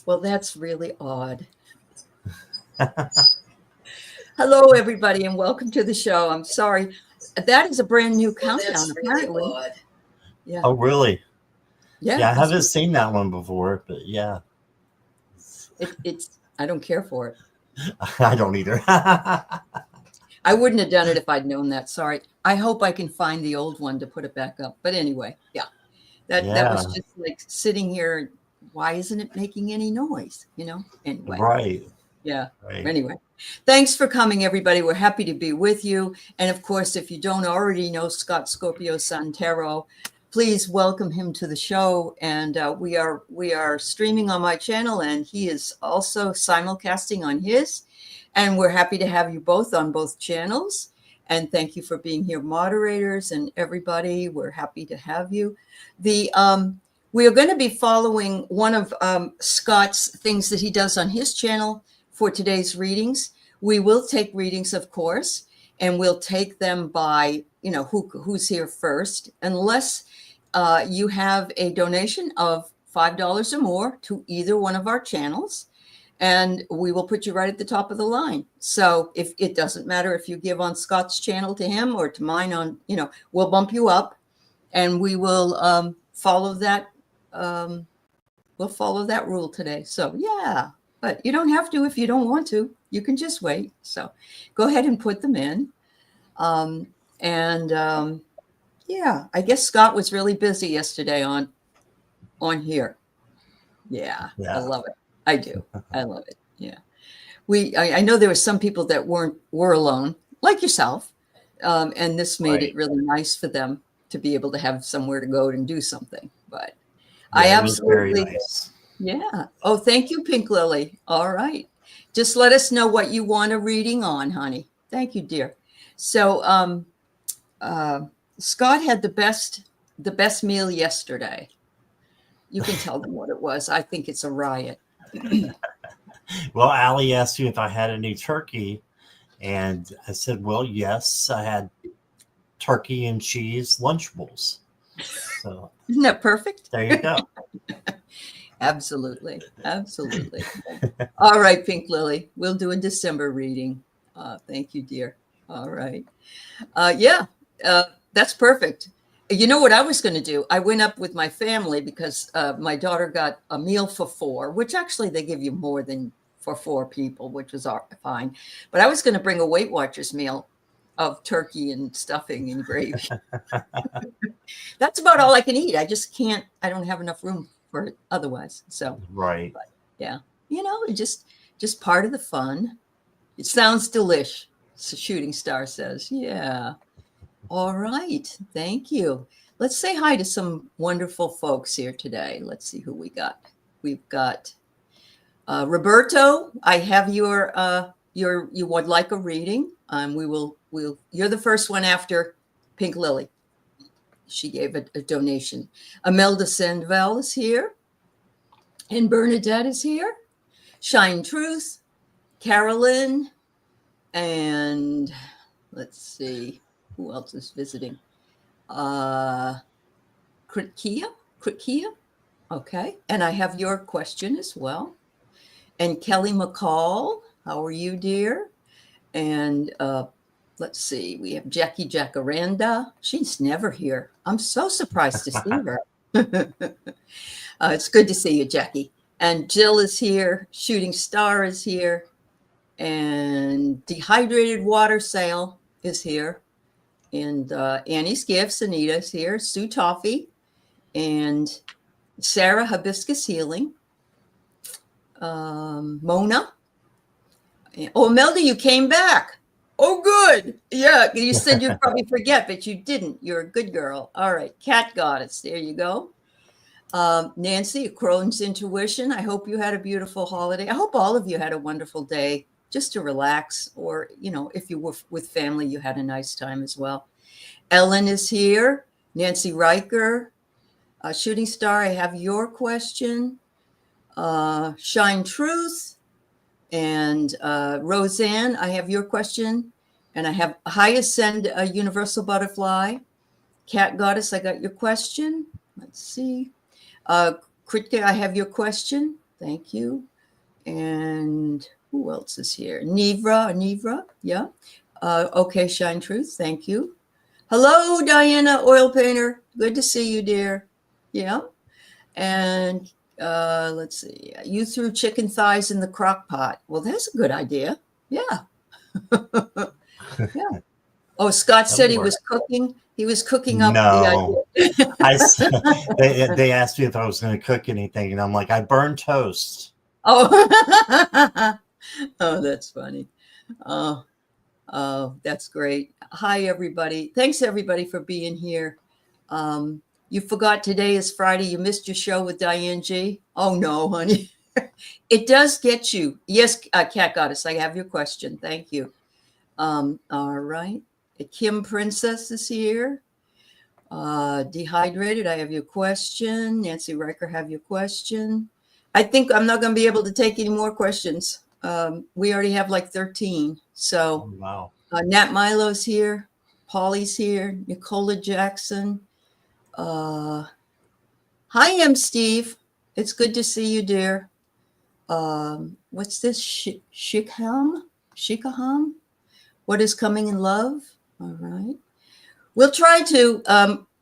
Well, that's really odd. Hello, everybody, and welcome to the show. I'm sorry. That is a brand new countdown, That's really apparently. odd. Yeah. Oh, really? Yeah. Yeah, I haven't seen that one before, but yeah. It's, I don't care for it. I don't either. I wouldn't have done it if I'd known that. Sorry. I hope I can find the old one to put it back up. But anyway, yeah. That was just like sitting here. Why isn't it making any noise? Anyway. Right. Yeah. Right. Anyway, thanks for coming, everybody. We're happy to be with you. And of course, if you don't already know Scott Scorpio Sun Tarot, please welcome him to the show. And we are streaming on my channel, and he is also simulcasting on his. And we're happy to have you both on both channels. And thank you for being here, moderators and everybody. We're happy to have you. We are going to be following one of Scott's things that he does on his channel for today's readings. We will take readings, of course, and we'll take them by, who's here first, unless you have a donation of $5 or more to either one of our channels, and we will put you right at the top of the line. So if it doesn't matter if you give on Scott's channel to him or to mine on, we'll bump you up, and we will follow that. We'll follow that rule today. So yeah. But you don't have to if you don't want to. You can just wait. So go ahead and put them in. Yeah, I guess Scott was really busy yesterday on here. Yeah, I love it. I do. I love it. Yeah. I know there were some people that were alone, like yourself. And this made it really nice for them to be able to have somewhere to go and do something. But yeah, I absolutely. It was very nice. Yeah. Oh, thank you, Pink Lily. All right. Just let us know what you want a reading on, honey. Thank you, dear. So Scott had the best meal yesterday. You can tell them what it was. I think it's a riot. Well, Aley asked you if I had any turkey, and I said, well, yes, I had turkey and cheese Lunchables. So isn't that perfect? There you go. Absolutely. Absolutely. All right, Pink Lily. We'll do a December reading. Thank you, dear. All right. That's perfect. You know what I was going to do? I went up with my family because my daughter got a meal for 4, which actually they give you more than for 4 people, which was fine. But I was going to bring a Weight Watchers meal of turkey and stuffing and gravy. That's about all I can eat. I just can't. I don't have enough room for it otherwise. So right. But, yeah. Just part of the fun. It sounds delish. So Shooting Star says, yeah. All right. Thank you. Let's say hi to some wonderful folks here today. Let's see who we got. We've got Roberto. I have you would like a reading. You're the first one after Pink Lily. She gave a donation. Imelda Sandvell is here. And Bernadette is here. Shine Truth, Carolyn, and let's see who else is visiting. Kritkia. Okay. And I have your question as well. And Kelly McCall, how are you, dear? And let's see, we have Jackie Jacaranda. She's never here. I'm so surprised to see her. It's good to see you, Jackie. And Jill is here. Shooting Star is here. And Dehydrated Water Sale is here. And Annie's Gifts, Anita is here. Sue Toffee. And Sarah Hibiscus Healing. Mona. Oh, Imelda, you came back. Oh, good. Yeah, you said you'd probably forget, but you didn't. You're a good girl. All right. Cat Goddess. There you go. Nancy, Crohn's Intuition. I hope you had a beautiful holiday. I hope all of you had a wonderful day just to relax, or, if you were with family, you had a nice time as well. Ellen is here. Nancy Riker. Shooting Star, I have your question. Shine Truth. And Roseanne, I have your question. And I have High Ascend Universal Butterfly. Cat Goddess, I got your question. Let's see. Kritika, I have your question. Thank you. And who else is here? Nivra, yeah. Okay, Shine Truth, thank you. Hello, Diana, oil painter. Good to see you, dear. Yeah. And let's see. You threw chicken thighs in the crock pot. Well, that's a good idea. Yeah. Yeah. Oh, Scott said he was cooking. He was cooking up the No, idea. they asked me if I was going to cook anything, and I'm like, I burn toast. Oh, oh, that's funny. Oh, oh, that's great. Hi, everybody. Thanks, everybody, for being here. You forgot today is Friday. You missed your show with Diane G. Oh, no, honey. It does get you. Yes, Cat Goddess, I have your question. Thank you. All right. Kim Princess is here. Dehydrated, I have your question. Nancy Riker, have your question. I think I'm not going to be able to take any more questions. We already have like 13. So, Oh, wow. Nat Milo's here. Polly's here. Nicola Jackson. Hi, M. Steve. It's good to see you, dear. What's this? Shikaham? What is coming in love? All right. We'll try to,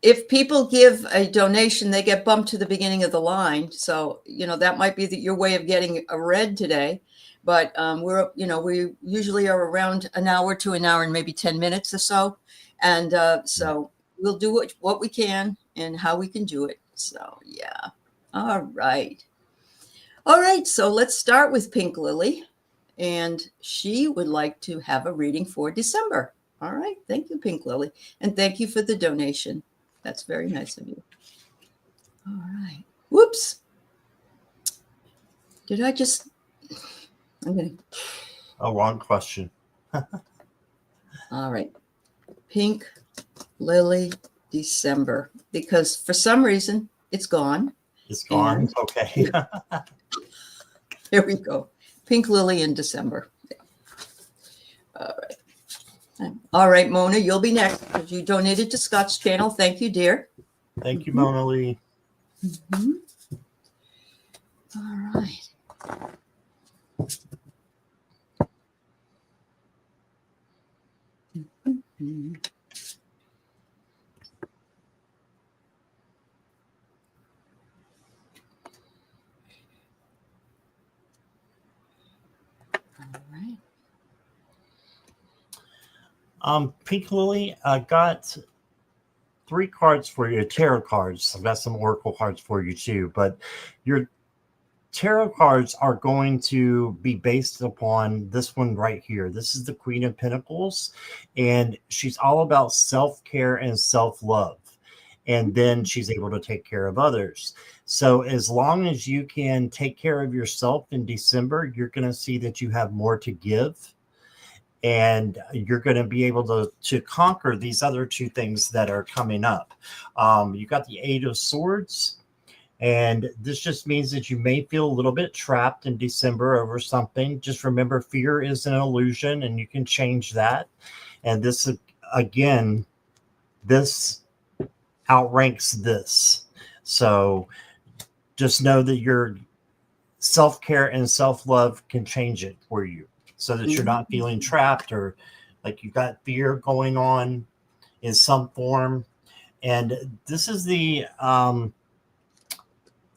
if people give a donation, they get bumped to the beginning of the line. So, that might be your way of getting a read today. But we usually are around an hour to an hour and maybe 10 minutes or so. And so we'll do what we can and how we can do it. So, yeah. All right. All right. So let's start with Pink Lily. And she would like to have a reading for December. All right. Thank you, Pink Lily. And thank you for the donation. That's very nice of you. All right. Whoops. Did I just... I'm going to... Oh, wrong question. All right. Pink Lily December. Because for some reason, it's gone. It's gone? And okay. Here we go. Pink Lily in December. Yeah. All right. All right, Mona, you'll be next because you donated to Scott's channel. Thank you, dear. Thank you, Mona Lee. Mm-hmm. All right. Mm-hmm. All right. Pink Lily, I got 3 cards for you, tarot cards. I've got some oracle cards for you too, but your tarot cards are going to be based upon this one right here. This is the Queen of Pentacles, and she's all about self-care and self-love. And then she's able to take care of others. So as long as you can take care of yourself in December, you're going to see that you have more to give. And you're going to be able to conquer these other 2 things that are coming up. You got the 8 of Swords. And this just means that you may feel a little bit trapped in December over something. Just remember, fear is an illusion and you can change that. And this, again, this outranks this. So just know that your self-care and self-love can change it for you so that you're not feeling trapped or like you've got fear going on in some form. And this is the...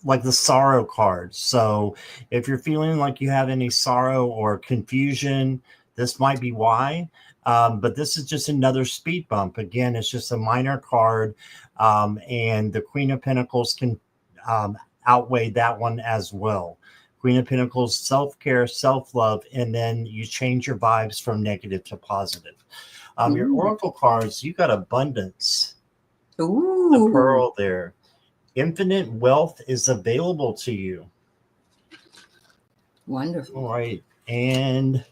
like the sorrow card. So if you're feeling like you have any sorrow or confusion, this might be why. But this is just another speed bump. Again, it's just a minor card. And the Queen of Pentacles can outweigh that one as well. Queen of Pentacles, self-care, self-love, and then you change your vibes from negative to positive. Your oracle cards, you got abundance. Ooh. The pearl there. Infinite wealth is available to you. Wonderful. All right. And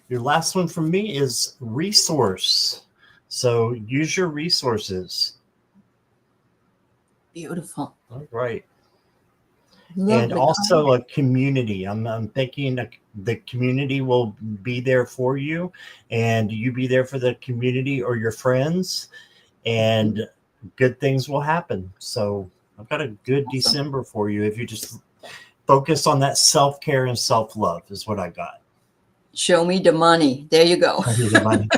your last one from me is resource. So use your resources. Beautiful. All right. Love and also a community. I'm thinking the community will be there for you, and you be there for the community or your friends, and good things will happen. So I've got a good December for you if you just focus on that self-care and self-love is what I got. Show me the money. There you go. Show me the money.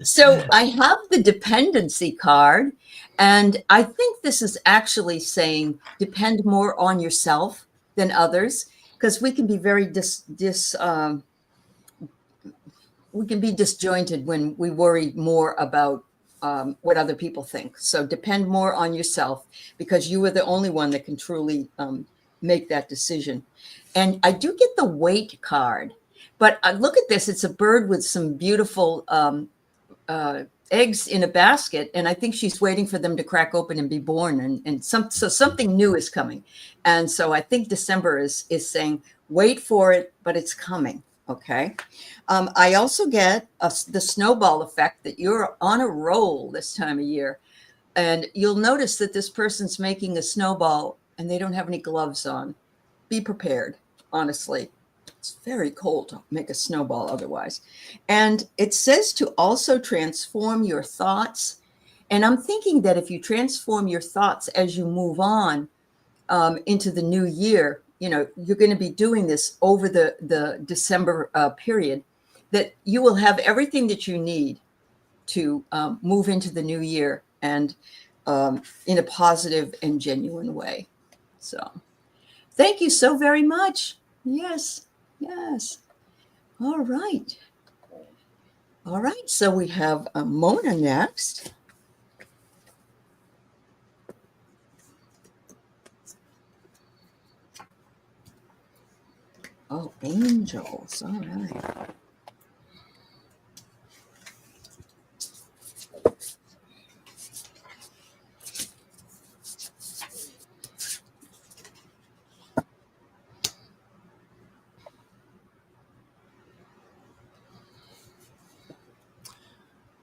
So I have the dependency card, and I think this is actually saying depend more on yourself than others, because we can be very we can be disjointed when we worry more about what other people think. So depend more on yourself, because you are the only one that can truly make that decision. And I do get the weight card, but look at this. It's a bird with some beautiful eggs in a basket, and I think she's waiting for them to crack open and be born, and so something new is coming. And so I think December is saying wait for it, but it's coming. Okay. I also get the snowball effect, that you're on a roll this time of year, and you'll notice that this person's making a snowball and they don't have any gloves on. Be prepared, honestly. It's very cold to make a snowball otherwise. And it says to also transform your thoughts. And I'm thinking that if you transform your thoughts as you move on into the new year, you know, you're going to be doing this over the December period, that you will have everything that you need to move into the new year, and in a positive and genuine way. So thank you so very much. Yes. Yes. All right. All right. So we have Mona next. Oh, angels. All right.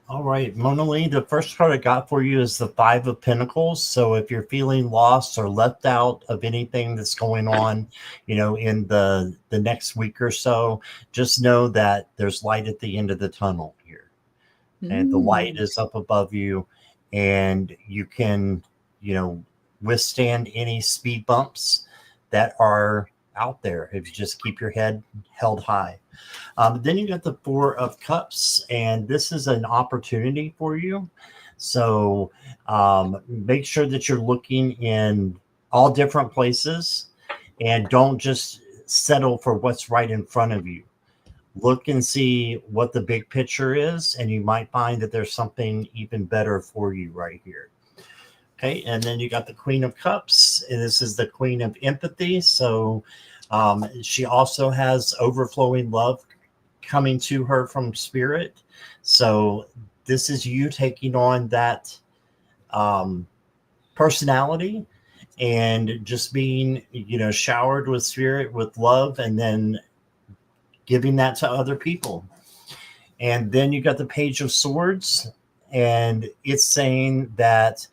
All right, Mona Lee, the first card I got for you is the Five of Pentacles. So if you're feeling lost or left out of anything that's going on, you know, in the next week or so, just know that there's light at the end of the tunnel here. And the light is up above you, and you can, you know, withstand any speed bumps that are out there if you just keep your head held high. Then you got the Four of Cups, and this is an opportunity for you. So make sure that you're looking in all different places, and don't just settle for what's right in front of you. Look and see what the big picture is, and you might find that there's something even better for you right here. Okay, and then you got the Queen of Cups, and this is the Queen of Empathy. So she also has overflowing love coming to her from spirit. So this is you taking on that personality and just being, you know, showered with spirit, with love, and then giving that to other people. And then you got the Page of Swords, and it's saying that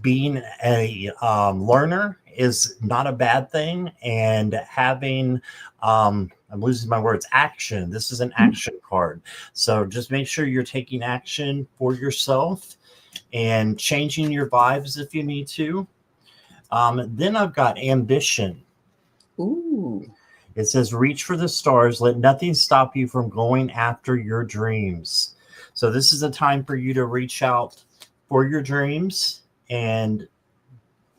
being a learner is not a bad thing, and having I'm losing my words, action. This is an action card. So just make sure you're taking action for yourself and changing your vibes if you need to. Then I've got ambition. Ooh. It says, reach for the stars. Let nothing stop you from going after your dreams. So this is a time for you to reach out for your dreams, and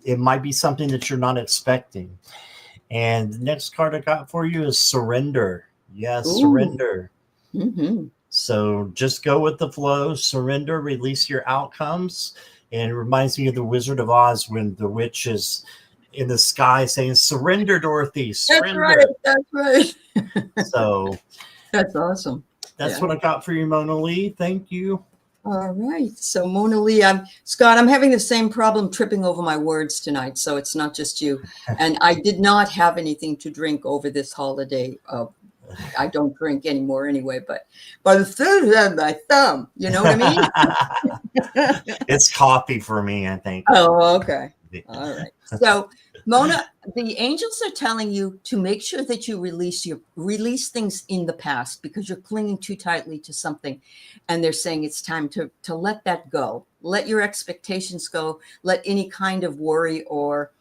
it might be something that you're not expecting. And the next card I got for you is surrender. Yes, Ooh. surrender. Mm-hmm. So just go with the flow, surrender, release your outcomes. And it reminds me of the Wizard of Oz when the witch is in the sky saying, surrender, Dorothy, surrender. That's right. So that's awesome. That's what I got for you, Mona Lee. Thank you. All right. So Mona Lee, Scott, I'm having the same problem tripping over my words tonight. So it's not just you. And I did not have anything to drink over this holiday. I don't drink anymore anyway, but the food on my thumb, you know what I mean? It's coffee for me, I think. Oh, okay. All right. So Mona, the angels are telling you to make sure that you release things in the past, because you're clinging too tightly to something, and they're saying it's time to let that go. Let your expectations go. Let any kind of worry or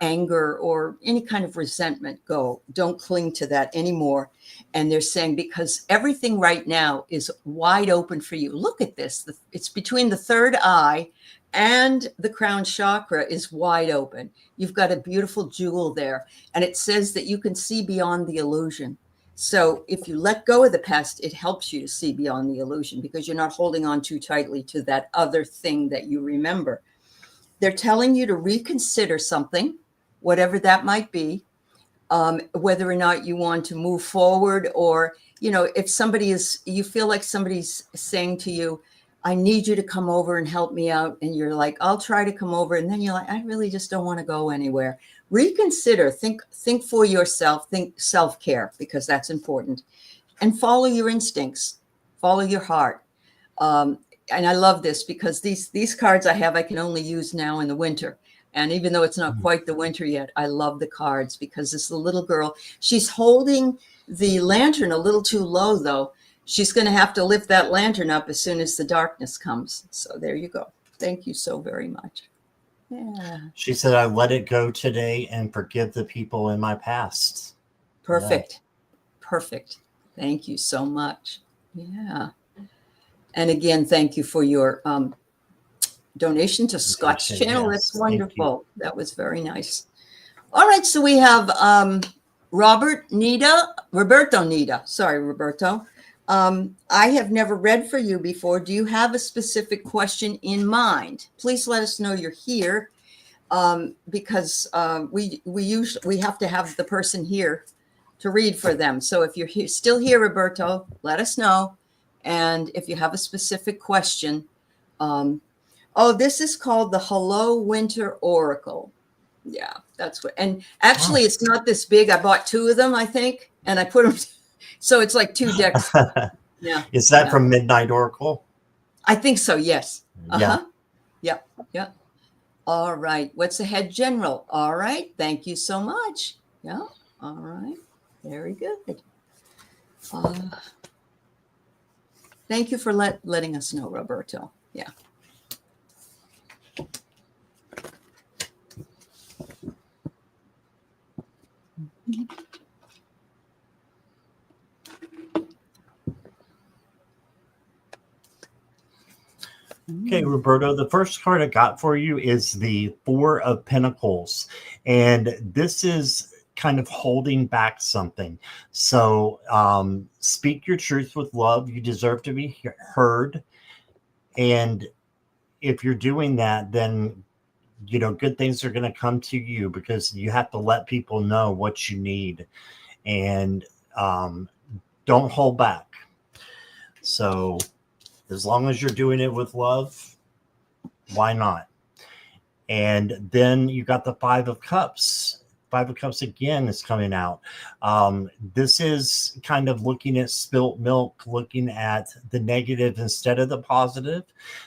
anger or any kind of resentment go. Don't cling to that anymore. And they're saying, because everything right now is wide open for you. Look at this. It's between the third eye and the crown chakra is wide open. You've got a beautiful jewel there. And it says that you can see beyond the illusion. So if you let go of the past, it helps you to see beyond the illusion because you're not holding on too tightly to that other thing that you remember. They're telling you to reconsider something, whatever that might be, whether or not you want to move forward, or, you know, if you feel like somebody's saying to you, I need you to come over and help me out. And you're like, I'll try to come over. And then you're like, I really just don't want to go anywhere. Reconsider, think for yourself, think self-care, because that's important, and follow your instincts, follow your heart. And I love this because these cards I have, I can only use now in the winter. And even though it's not quite the winter yet, I love the cards because this little girl, she's holding the lantern a little too low, though. She's going to have to lift that lantern up as soon as the darkness comes. So there you go. Thank you so very much. Yeah. She said, I let it go today and forgive the people in my past. Perfect. Yeah. Perfect. Thank you so much. Yeah. And again, thank you for your donation to Scott's channel. Yes, that's wonderful. That was very nice. All right. So we have Roberto Nita. Sorry, Roberto. I have never read for you before. Do you have a specific question in mind? Please let us know you're here because we have to have the person here to read for them. So if you're still here, Roberto, let us know. And if you have a specific question, this is called the Hello Winter Oracle. Yeah, that's what. And actually, It's not this big. I bought 2 of them, I think, and I put them. So it's like 2 decks. Yeah. Is that from Midnight Oracle? I think so. Yes. Yeah. Yep. Yep. All right. What's ahead, General? All right. Thank you so much. Yeah. All right. Very good. Thank you for letting us know, Roberto. Yeah. Okay, Roberto, the first card I got for you is the 4 of Pentacles. And this is kind of holding back something. So speak your truth with love. You deserve to be heard. And if you're doing that, then, you know, good things are going to come to you because you have to let people know what you need. And don't hold back. So as long as you're doing it with love, why not? And then you got the 5 of Cups. 5 of Cups again is coming out. This is kind of looking at spilt milk, looking at the negative instead of the positive.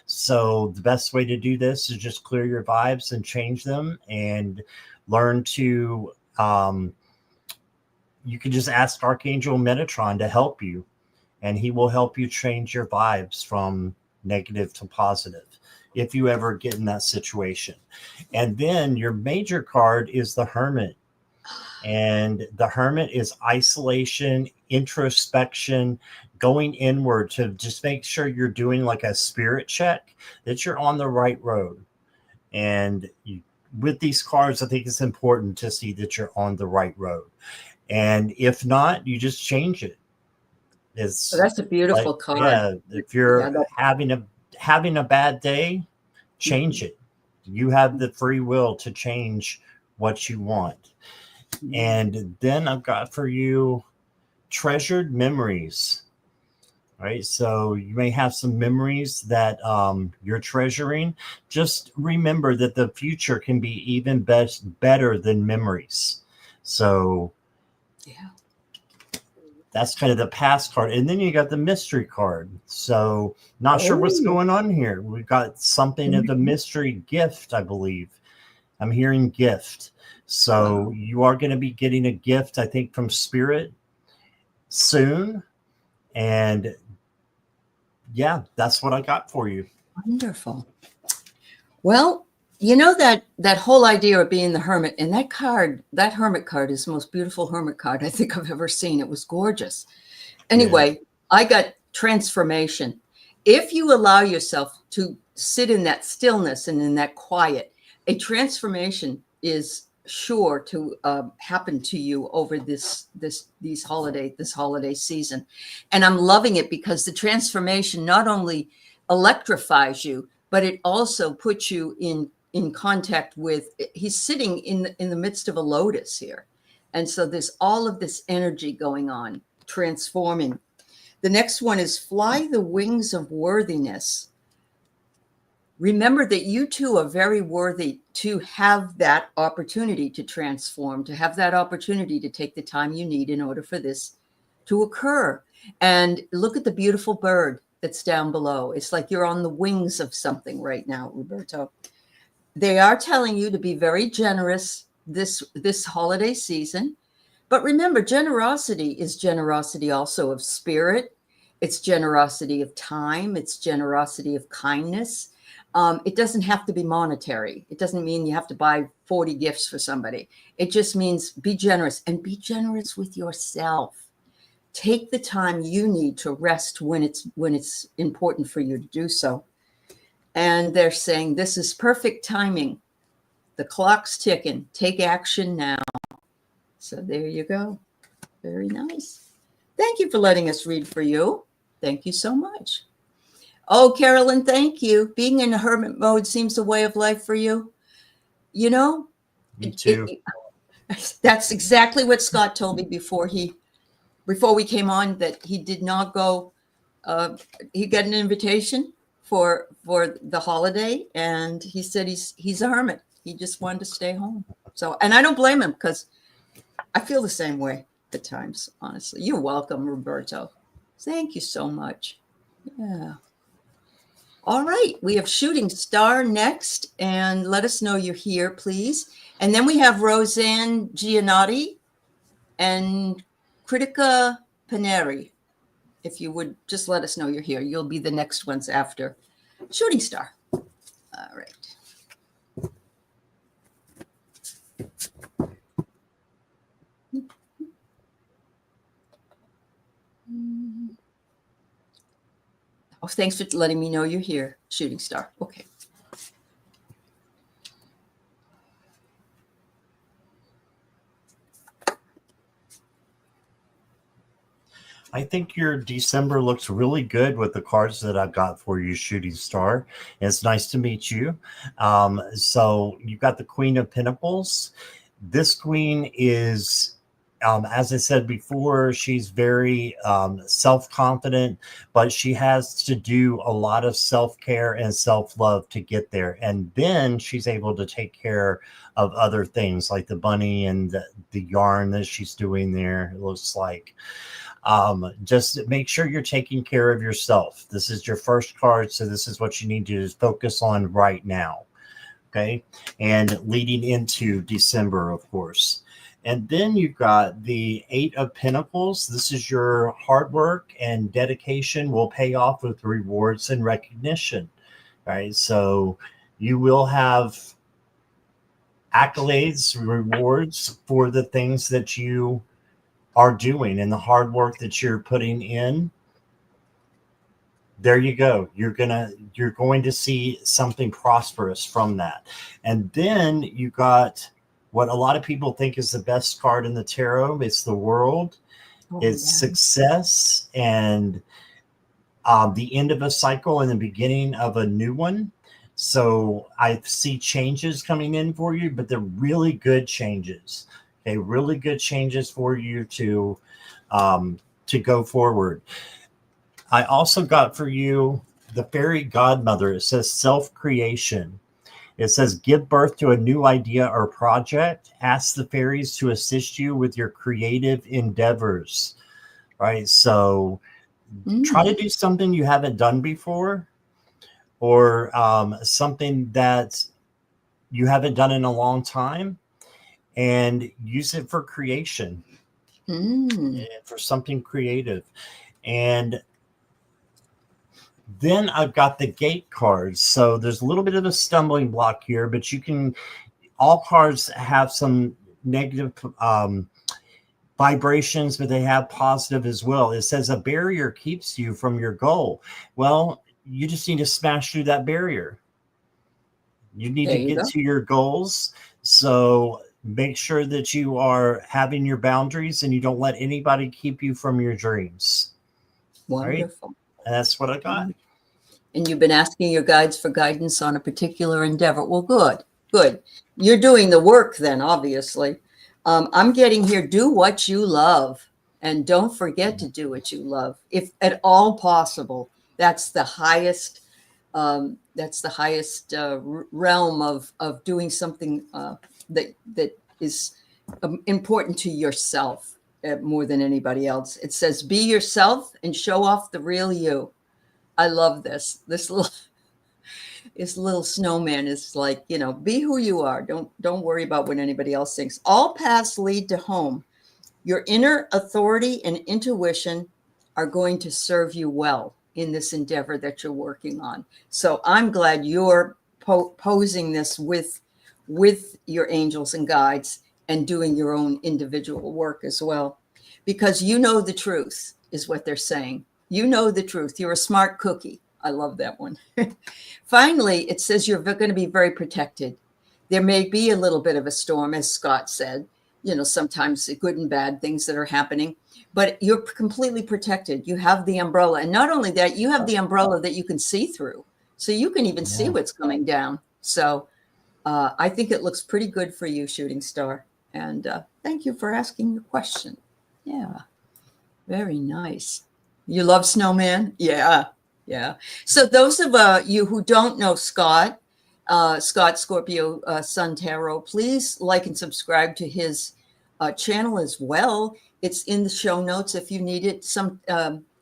So the best way to do this is just clear your vibes and change them and learn to, you can just ask Archangel Metatron to help you. And he will help you change your vibes from negative to positive if you ever get in that situation. And then your major card is the Hermit. And the Hermit is isolation, introspection, going inward to just make sure you're doing like a spirit check, that you're on the right road. And with these cards, I think it's important to see that you're on the right road. And if not, you just change it. So that's a beautiful card. Yeah, if you're having a bad day, change it. You have the free will to change what you want. And then I've got for you treasured memories. Right? So you may have some memories that you're treasuring. Just remember that the future can be even better than memories. So yeah. That's kind of the past card. And then you got the mystery card. So not sure what's going on here. We've got something of a mystery gift, I believe. I'm hearing gift. So you are going to be getting a gift, I think, from Spirit soon. And yeah, that's what I got for you. Wonderful. Well, you know that whole idea of being the hermit, and that card, that hermit card is the most beautiful hermit card I think I've ever seen. It was gorgeous. Anyway, I got transformation. If you allow yourself to sit in that stillness and in that quiet, a transformation is sure to happen to you over this holiday season. And I'm loving it because the transformation not only electrifies you, but it also puts you in contact with, he's sitting in the midst of a lotus here. And so there's all of this energy going on, transforming. The next one is fly the wings of worthiness. Remember that you too are very worthy to have that opportunity to transform, to have that opportunity to take the time you need in order for this to occur. And look at the beautiful bird that's down below. It's like you're on the wings of something right now, Roberto. They are telling you to be very generous this holiday season. But remember, generosity is generosity also of spirit. It's generosity of time. It's generosity of kindness. It doesn't have to be monetary. It doesn't mean you have to buy 40 gifts for somebody. It just means be generous, and be generous with yourself. Take the time you need to rest when it's important for you to do so. And they're saying this is perfect timing. The clock's ticking. Take action now. So there you go. Very nice. Thank you for letting us read for you. Thank you so much. Oh, Carolyn, thank you. Being in hermit mode seems a way of life for you. You know, Me too. That's exactly what Scott told me before we came on, that he did not go. He got an invitation for the holiday, and he said he's a hermit. He just wanted to stay home. So, and I don't blame him, because I feel the same way at times, honestly. You're welcome, Roberto. Thank you so much. Yeah. All right. We have Shooting Star next, and let us know you're here, please. And then we have Roseanne Giannotti and Critica Paneri. If you would just let us know you're here, you'll be the next ones after Shooting Star. All right. Oh, thanks for letting me know you're here, Shooting Star. Okay. I think your December looks really good with the cards that I've got for you, Shooting Star. It's nice to meet you. So you got the Queen of Pentacles. This queen is, as I said before, she's very self-confident, but she has to do a lot of self-care and self-love to get there. And then she's able to take care of other things like the bunny and the yarn that she's doing there. It looks like. Just make sure you're taking care of yourself. This is your first card, so this is what you need to focus on right now. Okay, and leading into December, of course. And then you've got the Eight of Pentacles. This is your hard work and dedication will pay off with rewards and recognition. Right, so you will have accolades, rewards for the things that you are doing and the hard work that you're putting in. There you go. You're going to see something prosperous from that. And then you got what a lot of people think is the best card in the tarot. It's the World. It's success and the end of a cycle and the beginning of a new one. So I see changes coming in for you, but they're really good changes. Okay, really good changes for you to go forward. I also got for you the Fairy Godmother. It says self-creation. It says give birth to a new idea or project. Ask the fairies to assist you with your creative endeavors. Right, so try to do something you haven't done before, or something that you haven't done in a long time, and use it for creation, for something creative. And Then I've got the gate cards. So there's a little bit of a stumbling block here, but you can, all cards have some negative vibrations, but they have positive as well. It says a barrier keeps you from your goal. Well, you just need to smash through that barrier. You need There to you get go. to your goals. So make sure that you are having your boundaries and you don't let anybody keep you from your dreams. Wonderful. Right? And that's what I got. And you've been asking your guides for guidance on a particular endeavor. Well, good. You're doing the work then, obviously. I'm getting here, do what you love. And don't forget to do what you love, if at all possible. That's the highest realm of doing something that is important to yourself more than anybody else. It says, be yourself and show off the real you. I love this. This little snowman is like, be who you are. Don't worry about what anybody else thinks. All paths lead to home. Your inner authority and intuition are going to serve you well in this endeavor that you're working on. So I'm glad you're posing this with your angels and guides and doing your own individual work as well, because you know the truth is what they're saying. You know the truth. You're a smart cookie. I love that one. Finally, it says you're going to be very protected. There may be a little bit of a storm, as Scott said, sometimes good and bad things that are happening, but you're completely protected. You have the umbrella. And not only that, you have the umbrella that you can see through. So you can even see what's coming down. So I think it looks pretty good for you, Shooting Star. And thank you for asking your question. Yeah, very nice. You love snowman? Yeah. So those of you who don't know Scott Scorpio Sun Tarot, please like and subscribe to his channel as well. It's in the show notes if you need it.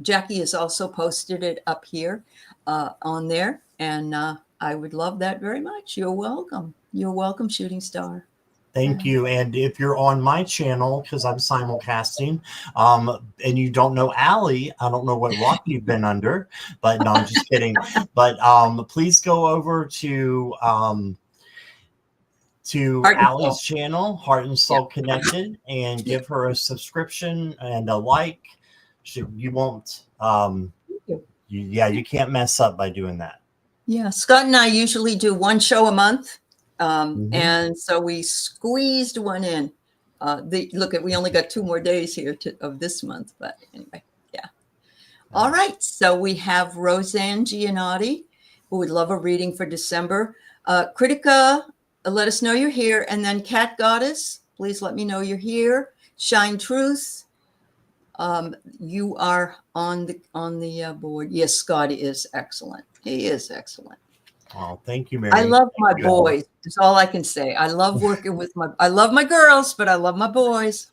Jackie has also posted it up here on there, and I would love that very much. You're welcome. You're welcome, Shooting Star. Thank you. And if you're on my channel, because I'm simulcasting, and you don't know Aley, I don't know what rock you've been under, but no, I'm just kidding. But please go over to Aley's channel, Heart and Soul Connected, and give her a subscription and a like. You won't, you can't mess up by doing that. Yeah, Scott and I usually do one show a month. And so we squeezed one in. We only got 2 more days here of this month, but anyway, yeah. All right, so we have Roseanne Giannotti, who would love a reading for December. Kritika, let us know you're here. And then Cat Goddess, please let me know you're here. Shine Truth, you are on the board. Yes, Scott is excellent. He is excellent. Oh, thank you, Mary. I love my boys. That's all I can say. I love working with I love my girls, but I love my boys.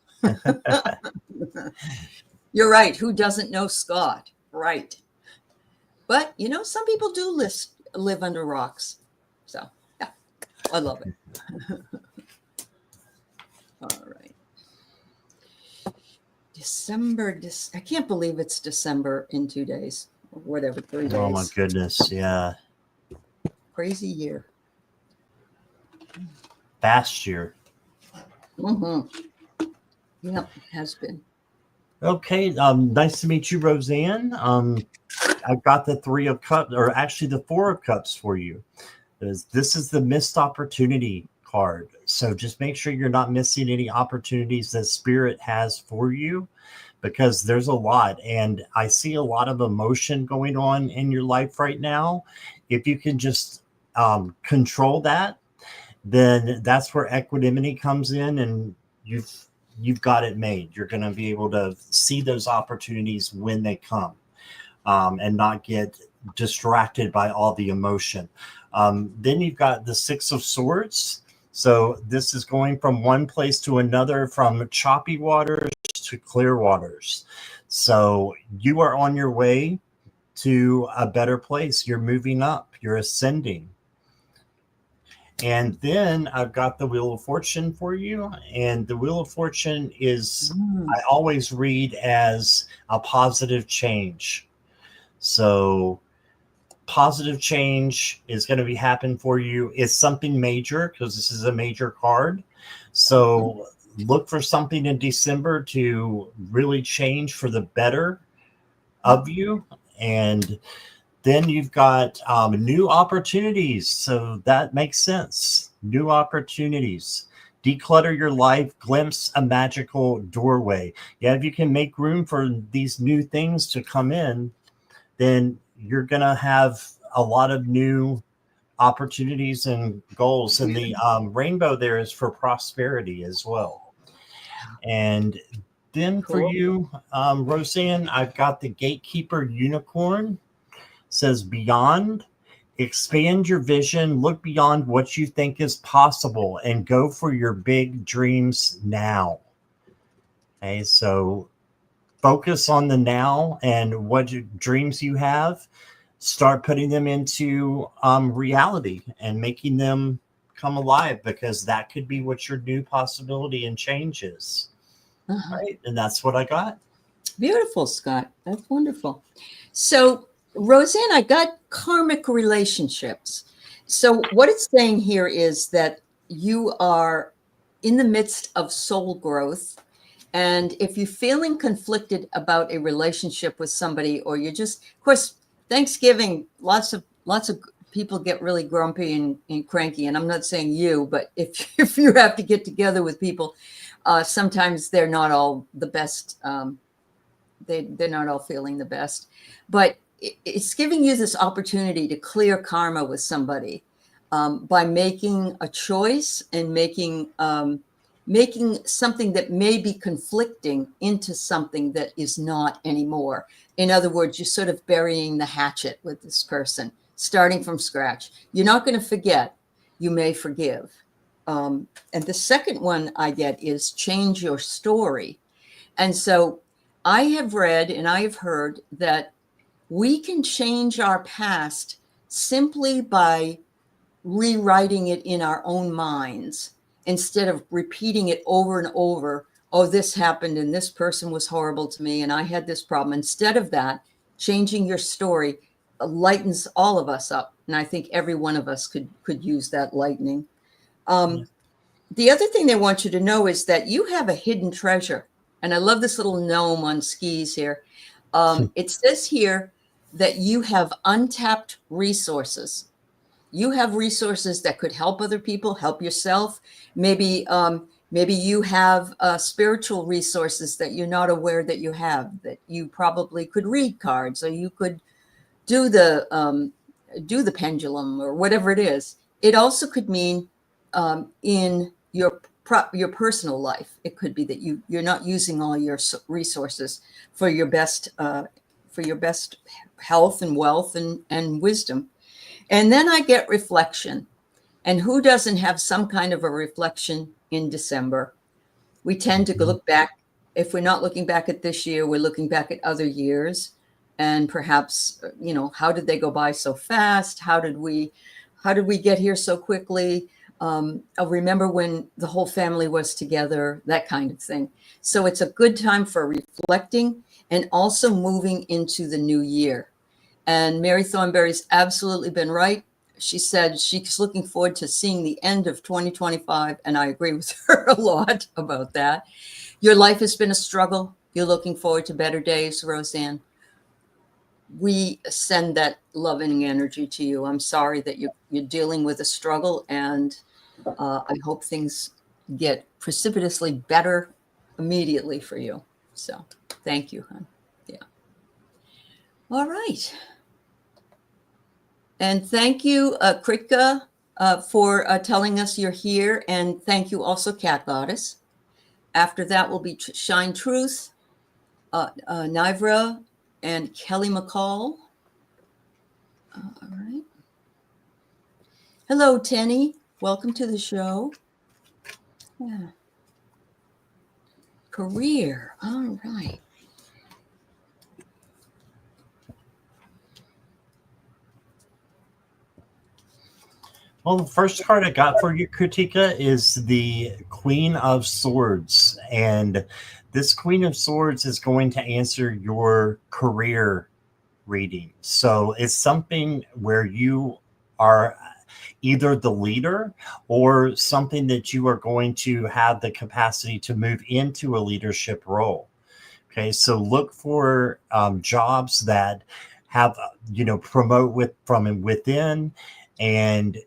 You're right. Who doesn't know Scott? Right. But, some people do live under rocks. So, yeah, I love it. All right. December. I can't believe it's December in 2 days, or whatever, 3 days. Oh, my goodness. Yeah. Crazy year. Fast year. Yeah, it has been. Okay. Nice to meet you, Roseanne. I've got the 3 of Cups, or actually the 4 of Cups for you. This is the missed opportunity card. So just make sure you're not missing any opportunities that Spirit has for you, because there's a lot. And I see a lot of emotion going on in your life right now. If you can just control that, then that's where equanimity comes in, and you've got it made. You're going to be able to see those opportunities when they come, and not get distracted by all the emotion. Then you've got the 6 of Swords. So this is going from one place to another, from choppy waters to clear waters. So you are on your way to a better place. You're moving up. You're ascending. And then I've got the Wheel of Fortune for you. And the Wheel of Fortune is, I always read as a positive change. So positive change is going to be happening for you. It's something major because this is a major card. So look for something in December to really change for the better of you. And then you've got new opportunities. So that makes sense. New opportunities. Declutter your life, glimpse a magical doorway. Yeah, if you can make room for these new things to come in, then you're going to have a lot of new opportunities and goals. And the rainbow there is for prosperity as well. And then for you, Roseanne, I've got the Gatekeeper Unicorn. Says beyond, expand your vision, look beyond what you think is possible, and go for your big dreams now. Okay, so focus on the now and what dreams you have. Start putting them into reality and making them come alive, because that could be what your new possibility and change is. Right, and that's what I got. Beautiful, Scott. That's wonderful. So, Roseanne, I got karmic relationships. So what it's saying here is that you are in the midst of soul growth. And if you're feeling conflicted about a relationship with somebody, or you're just, of course, Thanksgiving, lots of people get really grumpy and cranky. And I'm not saying you, but if you have to get together with people, sometimes they're not all the best. They're not all feeling the best, but it's giving you this opportunity to clear karma with somebody by making a choice and making something that may be conflicting into something that is not anymore. In other words, you're sort of burying the hatchet with this person, starting from scratch. You're not going to forget. You may forgive. And the second one I get is change your story. And so I have read and I have heard that we can change our past simply by rewriting it in our own minds instead of repeating it over and over. Oh, this happened and this person was horrible to me and I had this problem. Instead of that, changing your story lightens all of us up. And I think every one of us could use that lightening. The other thing they want you to know is that you have a hidden treasure. And I love this little gnome on skis here. It says here that you have untapped resources. You have resources that could help other people, help yourself. Maybe you have spiritual resources that you're not aware that you have, that you probably could read cards, or you could do the pendulum or whatever it is. It also could mean in your personal life. It could be that you're not using all your resources for your best health and wealth and wisdom. And then I get reflection. And who doesn't have some kind of a reflection in December? We tend to look back. If we're not looking back at this year, we're looking back at other years. And perhaps, how did they go by so fast? How did we get here so quickly? I'll remember when the whole family was together, that kind of thing. So it's a good time for reflecting and also moving into the new year. And Mary Thornberry's absolutely been right. She said she's looking forward to seeing the end of 2025. And I agree with her a lot about that. Your life has been a struggle. You're looking forward to better days, Roseanne. We send that loving energy to you. I'm sorry that you're dealing with a struggle, and I hope things get precipitously better immediately for you. So thank you, hon. Yeah. All right. And thank you, Kritka, for telling us you're here. And thank you also, Cat Goddess. After that will be Shine Truth, Nivra, and Kelly McCall. All right. Hello, Tenny. Welcome to the show. Yeah. Career. All right. Well, the first card I got for you, Kritika, is the Queen of Swords. And this Queen of Swords is going to answer your career reading. So it's something where you are either the leader or something that you are going to have the capacity to move into a leadership role. Okay, so look for jobs that have, promote from within, and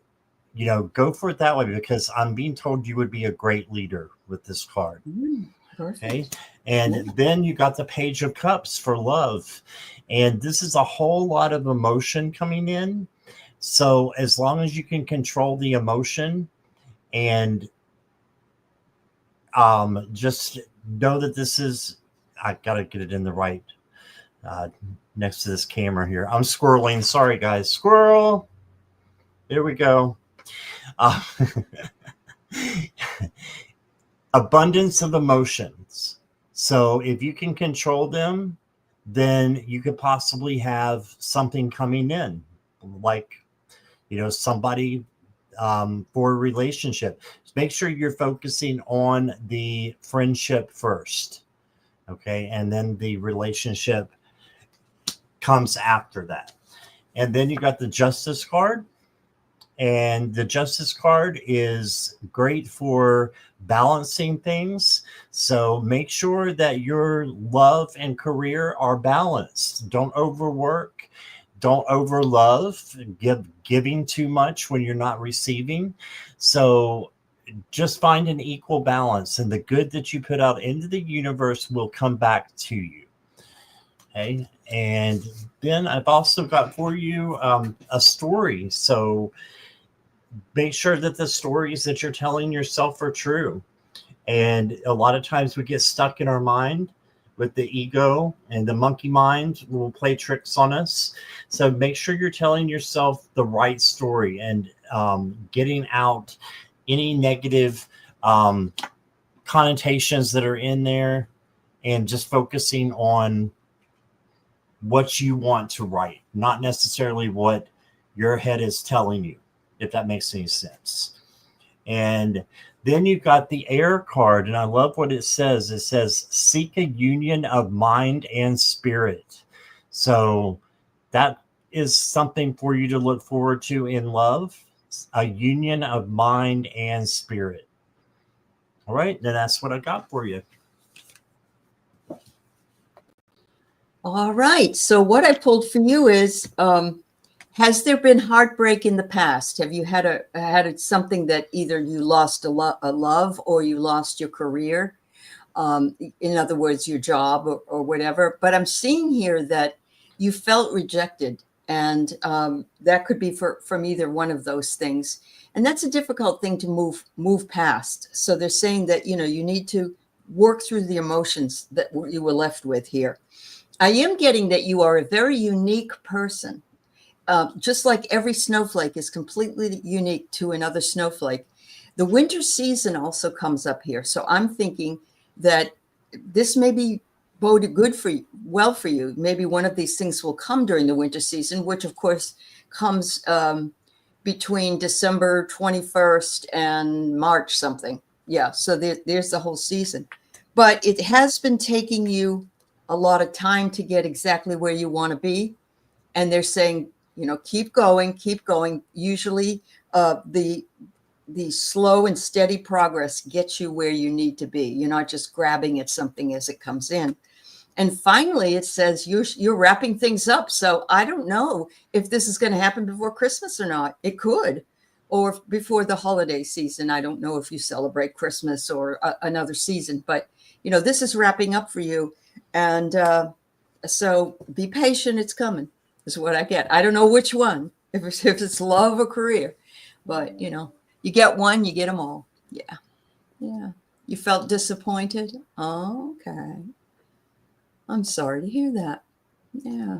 go for it that way, because I'm being told you would be a great leader with this card. Perfect. Okay, and then you got the Page of Cups for love, and this is a whole lot of emotion coming in. So as long as you can control the emotion and just know that this is, I gotta get it in the right next to this camera here. I'm squirreling. Sorry, guys. Squirrel. There we go. Abundance of emotions. So if you can control them, then you could possibly have something coming in, like, somebody for a relationship. Just make sure you're focusing on the friendship first. Okay. And then the relationship comes after that. And then you got the Justice card. And the Justice card is great for balancing things. So make sure that your love and career are balanced. Don't overwork. Don't overlove. Giving too much when you're not receiving. So just find an equal balance, and the good that you put out into the universe will come back to you. Okay. And then I've also got for you a story. So make sure that the stories that you're telling yourself are true. And a lot of times we get stuck in our mind with the ego, and the monkey mind will play tricks on us. So make sure you're telling yourself the right story, and getting out any negative connotations that are in there, and just focusing on what you want to write, not necessarily what your head is telling you, if that makes any sense. And then you've got the Air card, and I love what it says. It says, seek a union of mind and spirit. So that is something for you to look forward to in love, a union of mind and spirit. All right, then that's what I got for you. All right. So what I pulled for you is, has there been heartbreak in the past? Have you had something that either you lost a love, or you lost your career? In other words, your job or whatever. But I'm seeing here that you felt rejected, and that could be from either one of those things. And that's a difficult thing to move past. So they're saying that, you need to work through the emotions that you were left with here. I am getting that you are a very unique person. Just like every snowflake is completely unique to another snowflake. The winter season also comes up here. So I'm thinking that this may be boded well for you. Maybe one of these things will come during the winter season, which of course comes between December 21st and March something. Yeah, so there's the whole season. But it has been taking you a lot of time to get exactly where you want to be. And they're saying, keep going, keep going. Usually the slow and steady progress gets you where you need to be. You're not just grabbing at something as it comes in. And finally, it says you're wrapping things up. So I don't know if this is going to happen before Christmas or not. It could, or before the holiday season. I don't know if you celebrate Christmas or another season, but this is wrapping up for you. And so be patient. It's coming, is what I get. I don't know which one, if it's love or career, but you get one, you get them all. Yeah. Yeah. You felt disappointed? Oh, okay. I'm sorry to hear that. Yeah.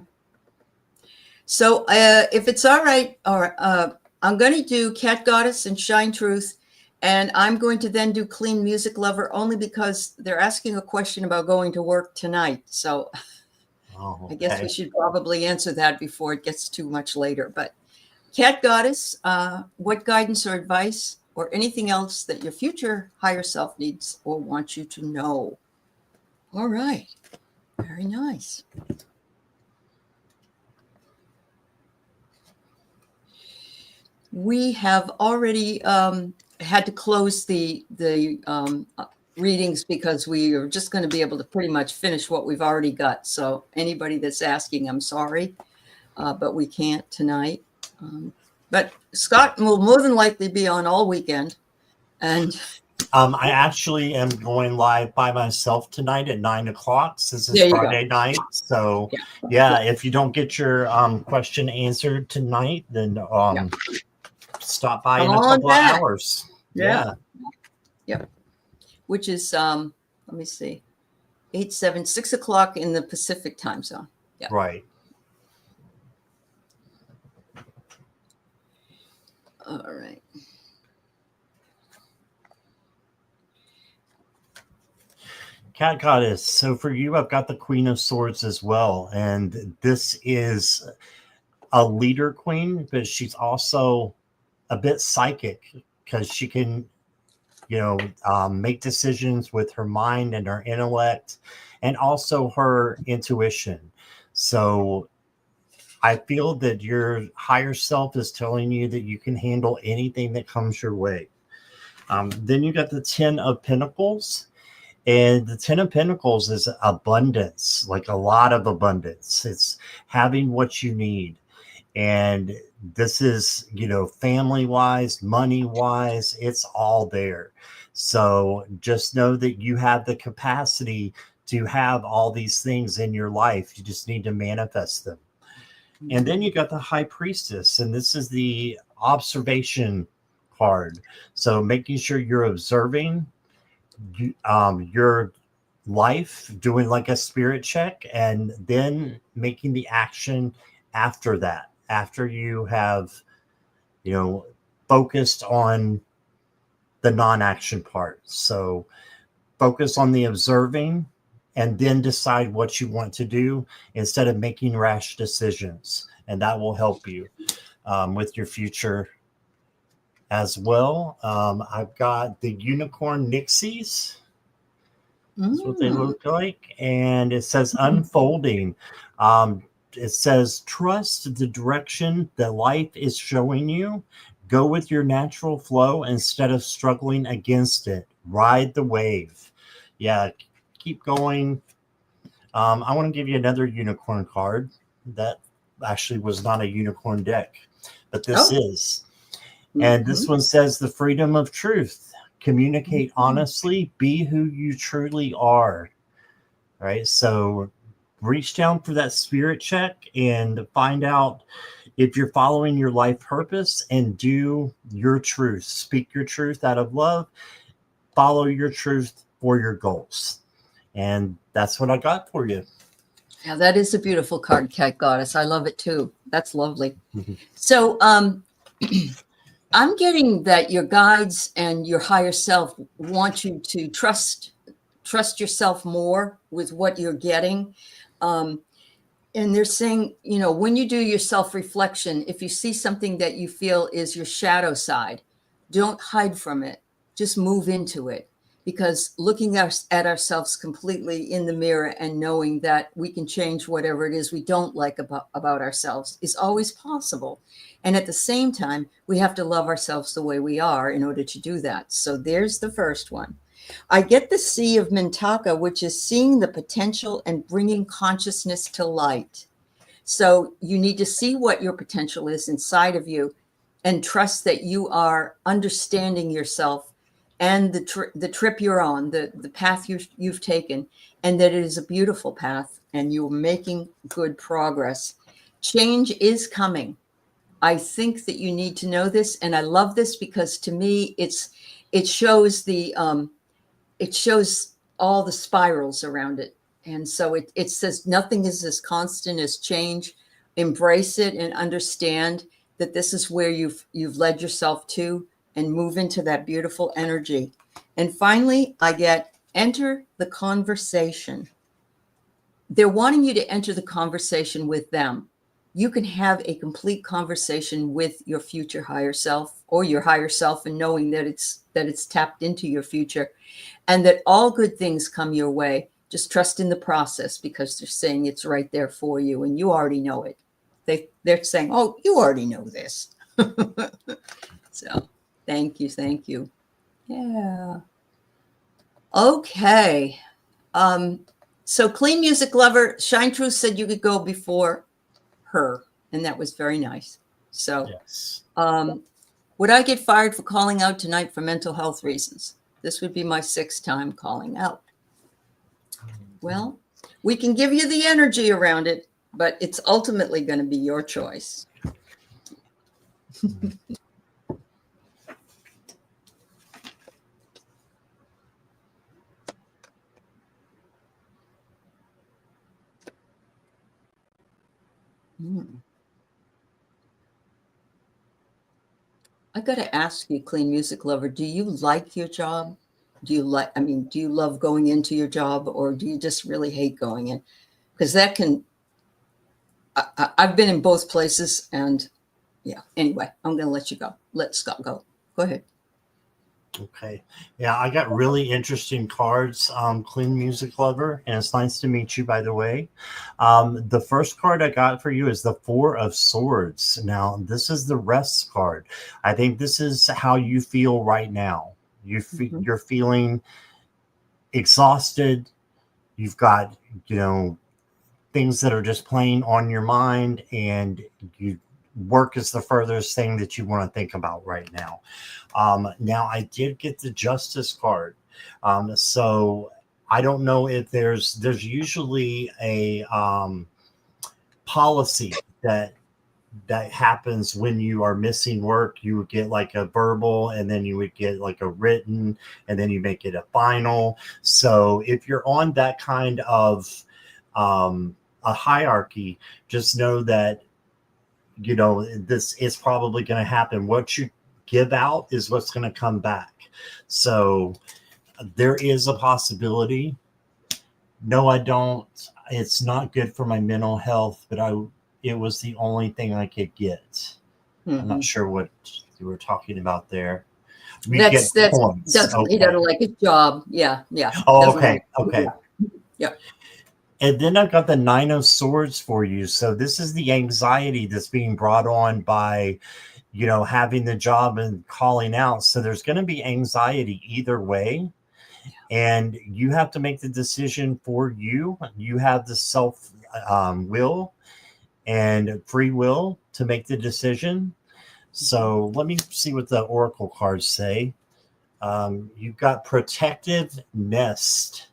So if it's all right, I'm going to do Cat Goddess and Shine Truth. And I'm going to then do Clean Music Lover, only because they're asking a question about going to work tonight. So I guess we should probably answer that before it gets too much later. But Cat Goddess, what guidance or advice or anything else that your future higher self needs or wants you to know? All right. Very nice. We have already had to close the readings because we are just going to be able to pretty much finish what we've already got. So anybody that's asking, I'm sorry, but we can't tonight. But Scott will more than likely be on all weekend. And I actually am going live by myself tonight at 9 o'clock since it's there you Friday go. night. So, Yeah. if you don't get your question answered tonight, then stop by in a couple of hours. Yeah. Yep. Which is, let me see, 6 o'clock in the Pacific time zone. Yeah. Right. All right. Cat Goddess. So for you, I've got the Queen of Swords as well. And this is a leader queen, but she's also a bit psychic because she can, make decisions with her mind and her intellect and also her intuition. So I feel that your higher self is telling you that you can handle anything that comes your way. Then you got the 10 of Pentacles. And the 10 of Pentacles is abundance, like a lot of abundance. It's having what you need. And this is, family wise, money wise, it's all there. So just know that you have the capacity to have all these things in your life. You just need to manifest them. And then you got the High Priestess, and this is the observation card. So making sure you're observing your life, doing like a spirit check, and then making the action after that, after you have focused on the non-action part. So focus on the observing and then decide what you want to do instead of making rash decisions, and that will help you with your future as well. I've got the Unicorn Nixies. That's what they look like. And it says unfolding. It says trust the direction that life is showing you. Go with your natural flow instead of struggling against it. Ride the wave. Yeah, keep going. I want to give you another unicorn card that actually was not a unicorn deck, but this is. And this one says the freedom of truth. Communicate honestly, be who you truly are. All right. So reach down for that spirit check and find out if you're following your life purpose, and do your truth. Speak your truth out of love. Follow your truth for your goals. And that's what I got for you. Yeah, that is a beautiful card, Cat Goddess. I love it too. That's lovely. So I'm getting that your guides and your higher self want you to trust yourself more with what you're getting. And they're saying, when you do your self-reflection, if you see something that you feel is your shadow side, don't hide from it. Just move into it. Because looking at ourselves completely in the mirror and knowing that we can change whatever it is we don't like about ourselves is always possible. And at the same time, we have to love ourselves the way we are in order to do that. So there's the first one. I get the C of Mintaka, which is seeing the potential and bringing consciousness to light. So you need to see what your potential is inside of you and trust that you are understanding yourself and the trip you're on, the path you've taken, and that it is a beautiful path and you're making good progress. Change is coming. I think that you need to know this, and I love this because to me it shows all the spirals around it. And so it says nothing is as constant as change. Embrace it and understand that this is where you've led yourself to, and move into that beautiful energy. And finally, I get enter the conversation. They're wanting you to enter the conversation with them. You can have a complete conversation with your future higher self, or your higher self, and knowing that it's tapped into your future, and that all good things come your way. Just trust in the process, because they're saying it's right there for you and you already know it. They're saying, oh, you already know this. So thank you. Thank you. Yeah. Okay. So Clean Music Lover, Shine Truth said you could go before her, and that was very nice. So Yes. would I get fired for calling out tonight for mental health reasons? This would be my 6th time calling out. Well, we can give you the energy around it, but it's ultimately going to be your choice. I got to ask you, Clean Music Lover, do you like your job? Do you love going into your job, or do you just really hate going in? Because that can, I've been in both places, and yeah, anyway, I'm going to let you go. Let Scott go. Go ahead. Okay. Yeah, I got really interesting cards, Clean Music Lover, and it's nice to meet you, by the way. The first card I got for you is the Four of Swords. Now, this is the rest card. I think this is how you feel right now. You're feeling exhausted. You've got, things that are just playing on your mind, and work is the furthest thing that you want to think about right now. Now I did get the Justice card. So I don't know if there's usually a policy that happens when you are missing work. You would get like a verbal, and then you would get like a written, and then you make it a final. So if you're on that kind of a hierarchy, just know that this is probably going to happen. What you give out is what's going to come back. So there is a possibility. No, I don't. It's not good for my mental health, but it was the only thing I could get. I'm not sure what you were talking about there. That's he doesn't like his job. Yeah. Oh, okay. Yeah. And then I've got the Nine of Swords for you. So this is the anxiety that's being brought on by, having the job and calling out. So there's going to be anxiety either way. And you have to make the decision for you. You have the self will and free will to make the decision. So let me see what the Oracle cards say. You've got Protective Nest.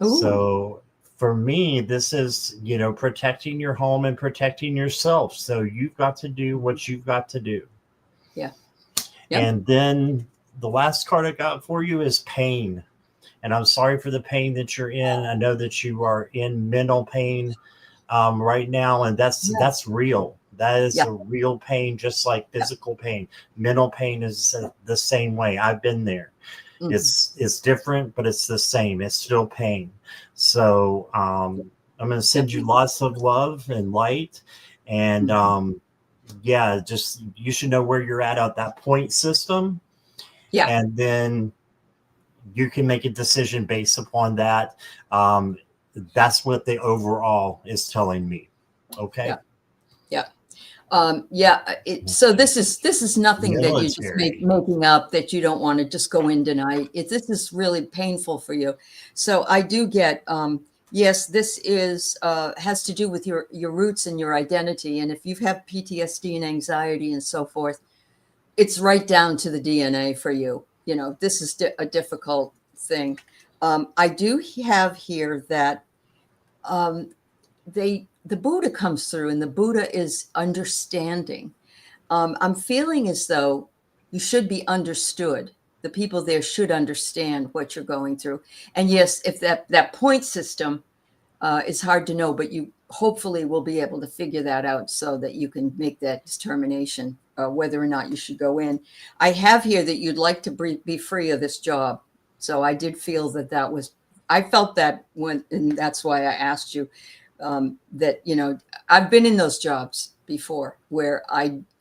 Ooh. So for me, this is, protecting your home and protecting yourself. So you've got to do what you've got to do. Yeah. Yep. And then the last card I got for you is pain. And I'm sorry for the pain that you're in. I know that you are in mental pain right now, and that's real. That is a real pain, just like physical pain. Mental pain is the same way. I've been there. It's different, but it's the same. It's still pain. So I'm going to send you lots of love and light. And just you should know where you're at that point system. Yeah. And then you can make a decision based upon that. That's what the overall is telling me. Okay. Yeah. So this is nothing that you're just making up, that you don't want to just go in tonight. This is really painful for you. So I do get, yes, this is has to do with your roots and your identity. And if you have PTSD and anxiety and so forth, it's right down to the DNA for you. This is a difficult thing. I do have here that the Buddha comes through, and the Buddha is understanding. I'm feeling as though you should be understood. The people there should understand what you're going through. And yes, if that point system is hard to know, but you hopefully will be able to figure that out so that you can make that determination whether or not you should go in. I have here that you'd like to be free of this job. So I did feel I felt that and that's why I asked you. That I've been in those jobs before where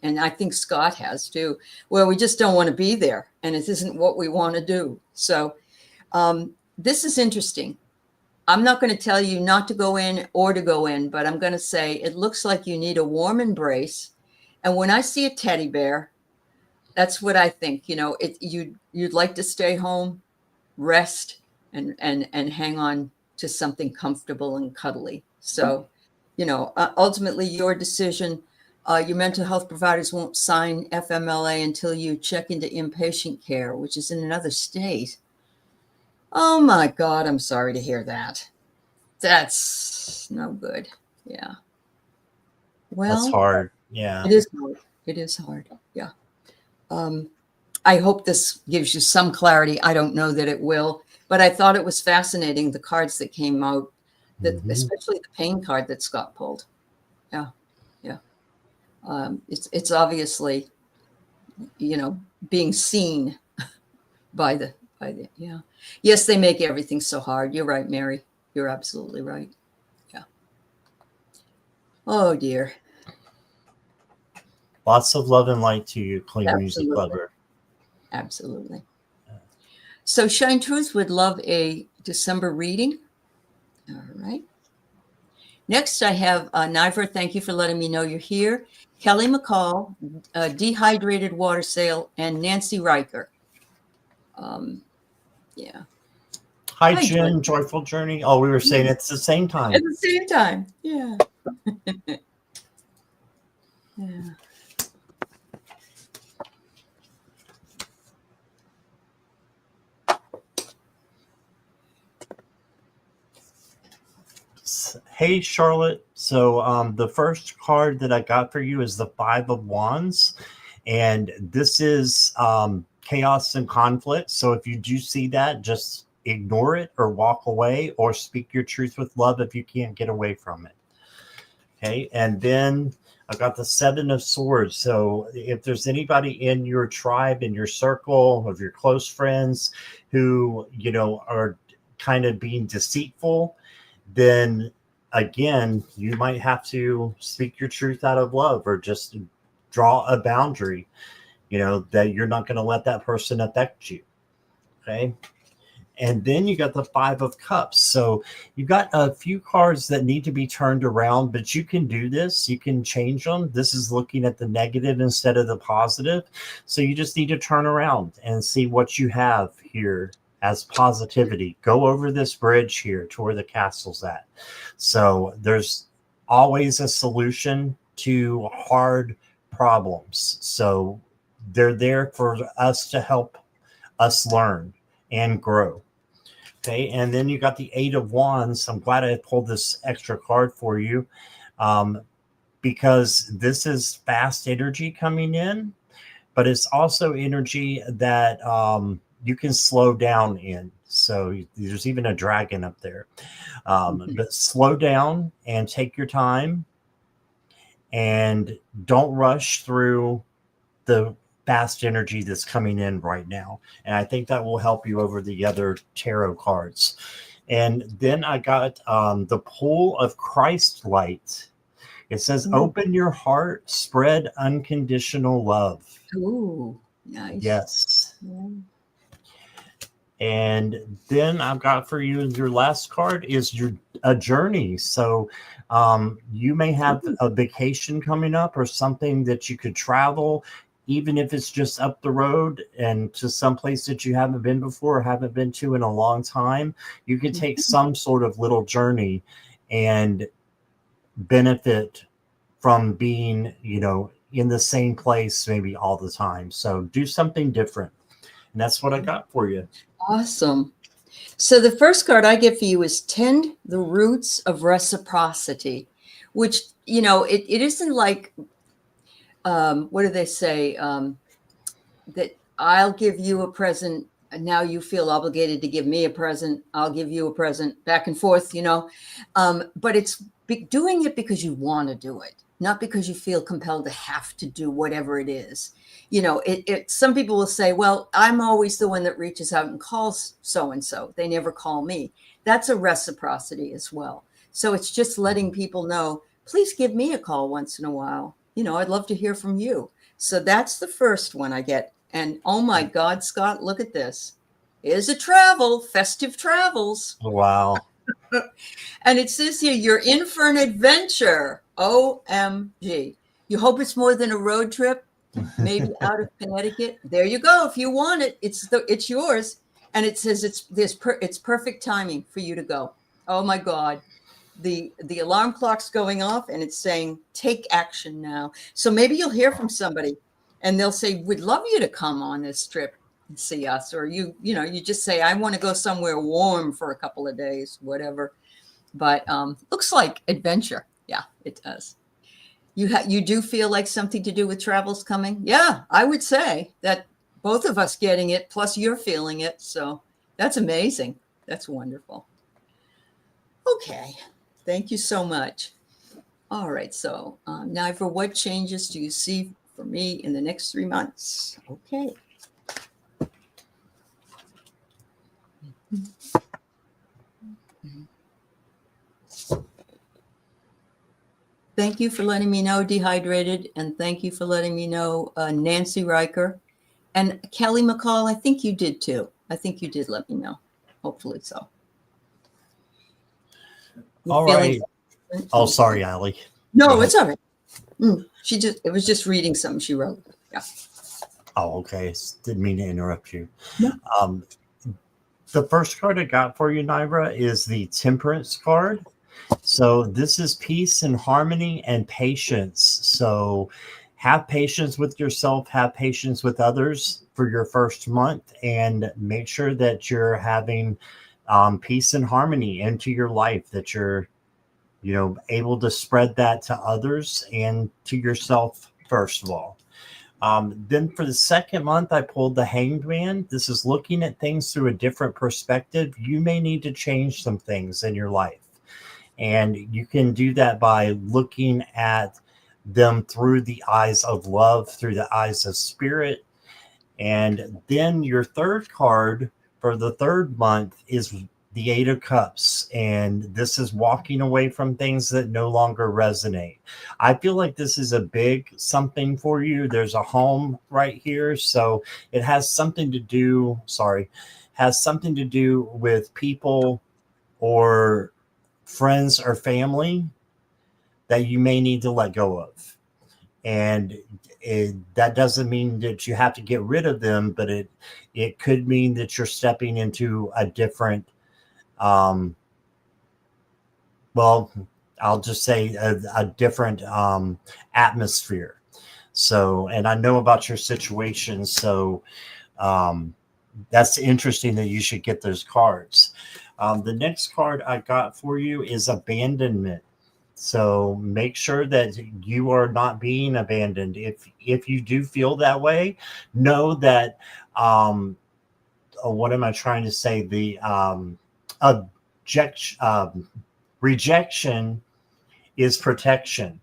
and I think Scott has too, where we just don't want to be there, and it isn't what we want to do. So this is interesting. I'm not going to tell you not to go in or to go in, but I'm going to say it looks like you need a warm embrace, And when I see a teddy bear, that's what I think. You'd like to stay home, rest, and hang on to something comfortable and cuddly. So, ultimately your decision. Your mental health providers won't sign FMLA until you check into inpatient care, which is in another state. Oh my God, I'm sorry to hear that. That's no good. Yeah. Well, That's hard. Yeah. it is hard. It is hard. Yeah. I hope this gives you some clarity. I don't know that it will, but I thought it was fascinating, the cards that came out, that especially the pain card that Scott pulled. Yeah. Yeah. It's obviously, being seen by the, yeah. Yes, they make everything so hard. You're right, Mary. You're absolutely right. Yeah. Oh dear. Lots of love and light to you, Clean Music Absolutely. Lover. Absolutely. So Shine Truth would love a December reading. All right. Next, I have Niver. Thank you for letting me know you're here. Kelly McCall, Dehydrated Water Sale, and Nancy Riker. Yeah. Hi, Jen. Joyful Journey. Oh, we were saying it's the same time. At the same time. Yeah. Yeah. Hey, Charlotte. So the first card that I got for you is the Five of Wands. And this is chaos and conflict. So if you do see that, just ignore it or walk away or speak your truth with love if you can't get away from it. Okay. And then I've got the Seven of Swords. So if there's anybody in your tribe, in your circle of your close friends who, are kind of being deceitful, then again, you might have to speak your truth out of love or just draw a boundary, that you're not going to let that person affect you. Okay. And then you got the Five of Cups. So you've got a few cards that need to be turned around, but you can do this. You can change them. This is looking at the negative instead of the positive. So you just need to turn around and see what you have here as positivity. Go over this bridge here to where the castle's at. So there's always a solution to hard problems. So they're there for us to help us learn and grow. Okay, and then you got the Eight of Wands. I'm glad I pulled this extra card for you because this is fast energy coming in, but it's also energy that you can slow down in. So there's even a dragon up there. But slow down and take your time and don't rush through the fast energy that's coming in right now. And I think that will help you over the other tarot cards. And then I got the Pool of Christ Light. It says, open your heart, spread unconditional love. Ooh, nice. Yes. Yeah. And then I've got for you, your last card is a journey. So you may have a vacation coming up or something that you could travel, even if it's just up the road and to some place that you haven't been before or haven't been to in a long time. You could take some sort of little journey and benefit from being, in the same place maybe all the time. So do something different. And that's what I got for you. Awesome. So the first card I get for you is Tend the Roots of Reciprocity, which, it isn't like, what do they say? That I'll give you a present and now you feel obligated to give me a present. I'll give you a present, back and forth, but it's doing it because you want to do it, not because you feel compelled to have to do whatever it is. Some people will say, well, I'm always the one that reaches out and calls so-and-so. They never call me. That's a reciprocity as well. So it's just letting people know, please give me a call once in a while. I'd love to hear from you. So that's the first one I get. And oh my God, Scott, look at this. Here's a travel, festive travels. Wow. And it says here, you're in for an adventure. OMG. You hope it's more than a road trip, maybe out of Connecticut. There you go. If you want it, it's yours. And it says it's perfect timing for you to go. Oh my God. The alarm clock's going off and it's saying, take action now. So maybe you'll hear from somebody and they'll say, we'd love you to come on this trip and see us. Or you just say, I want to go somewhere warm for a couple of days, whatever. But looks like adventure. Yeah, it does. You do feel like something to do with travel's coming? Yeah, I would say that both of us getting it, plus you're feeling it. So that's amazing. That's wonderful. Okay, thank you so much. All right, so now for what changes do you see for me in the next 3 months? Okay. Thank you for letting me know, Dehydrated, and thank you for letting me know, Nancy Riker. And Kelly McCall, I think you did too. I think you did let me know. Hopefully so. All right. Oh, sorry, Aley. No, it's all right. It was just reading something she wrote. Yeah. Oh, okay. Didn't mean to interrupt you. No. The first card I got for you, Nivra, is the Temperance card. So this is peace and harmony and patience. So have patience with yourself, have patience with others for your first month, and make sure that you're having peace and harmony into your life, that you're, able to spread that to others and to yourself, first of all. Then for the second month, I pulled the Hanged Man. This is looking at things through a different perspective. You may need to change some things in your life. And you can do that by looking at them through the eyes of love, through the eyes of spirit. And then your third card for the third month is the Eight of Cups. And this is walking away from things that no longer resonate. I feel like this is a big something for you. There's a home right here. So it has something to do, with people or friends or family that you may need to let go of. And that doesn't mean that you have to get rid of them, but it could mean that you're stepping into a different, I'll just say a different atmosphere. So, and I know about your situation. So that's interesting that you should get those cards. The next card I got for you is abandonment. So make sure that you are not being abandoned. If you do feel that way, know that what am I trying to say? The rejection is protection.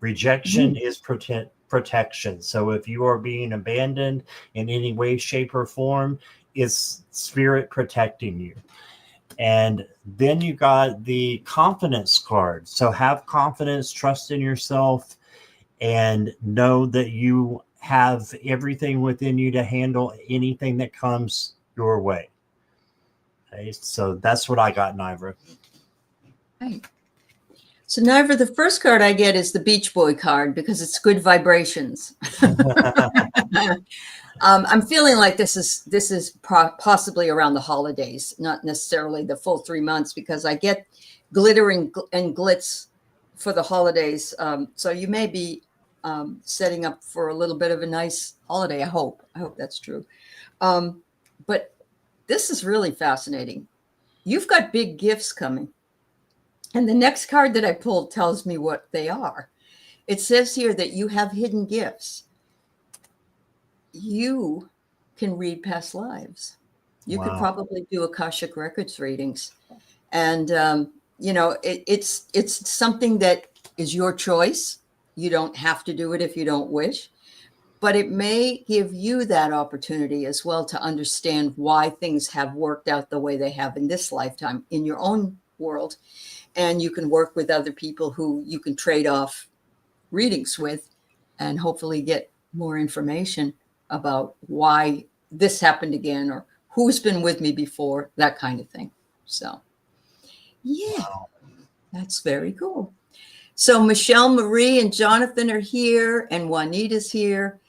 Rejection is protection. So if you are being abandoned in any way, shape, or form, it's spirit protecting you. And then you got the confidence card. So have confidence, trust in yourself, and know that you have everything within you to handle anything that comes your way. Okay, so that's what I got, Nivra. Right. So Nivra, the first card I get is the Beach Boy card because it's good vibrations. I'm feeling like this is possibly around the holidays, not necessarily the full 3 months, because I get glitter and glitz for the holidays. So you may be setting up for a little bit of a nice holiday. I hope that's true. But this is really fascinating. You've got big gifts coming. And the next card that I pulled tells me what they are. It says here that you have hidden gifts. You can read past lives. You could probably do Akashic Records readings. And, it's something that is your choice. You don't have to do it if you don't wish. But it may give you that opportunity as well to understand why things have worked out the way they have in this lifetime in your own world. And you can work with other people who you can trade off readings with and hopefully get more information about why this happened again or who's been with me before, that kind of thing. So, yeah, that's very cool. So Michelle, Marie, and Jonathan are here, and Juanita's here.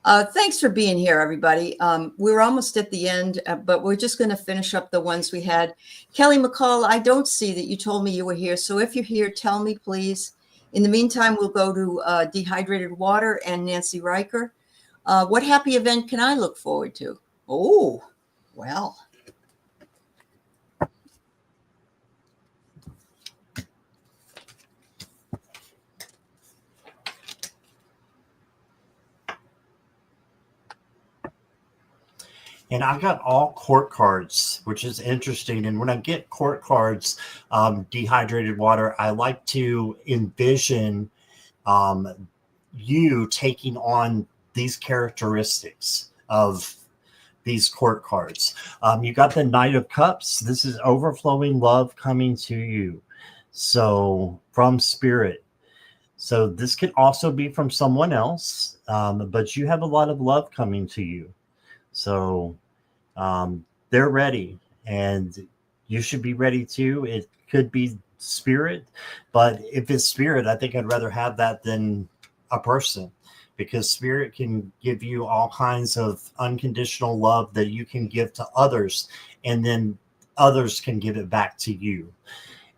Thanks for being here, everybody. We're almost at the end, but we're just going to finish up the ones we had. Kelly McCall, I don't see that you told me you were here. So if you're here, tell me, please. In the meantime, we'll go to Dehydrated Water and Nancy Riker. What happy event can I look forward to? Oh, well. And I got all court cards, which is interesting. And when I get court cards, dehydrated water, I like to envision you taking on these characteristics of these court cards. You got the Knight of Cups. This is overflowing love coming to you. So from Spirit. So this could also be from someone else, but you have a lot of love coming to you. So they're ready, and you should be ready too. It could be Spirit, but if it's Spirit, I think I'd rather have that than a person, because Spirit can give you all kinds of unconditional love that you can give to others, and then others can give it back to you.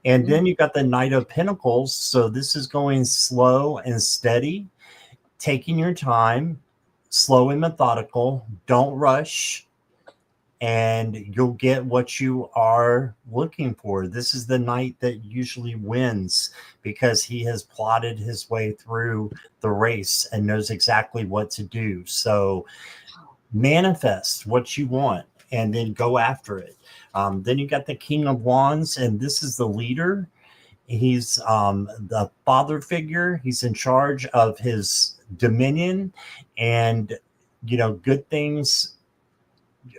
And then you got the Knight of Pentacles. So this is going slow and steady, taking your time, slow and methodical. Don't rush, and you'll get what you are looking for. This is the knight that usually wins because he has plotted his way through the race and knows exactly what to do. So manifest what you want and then go after it. Then you got the King of Wands, and this is the leader. He's the father figure. He's in charge of his dominion, and good things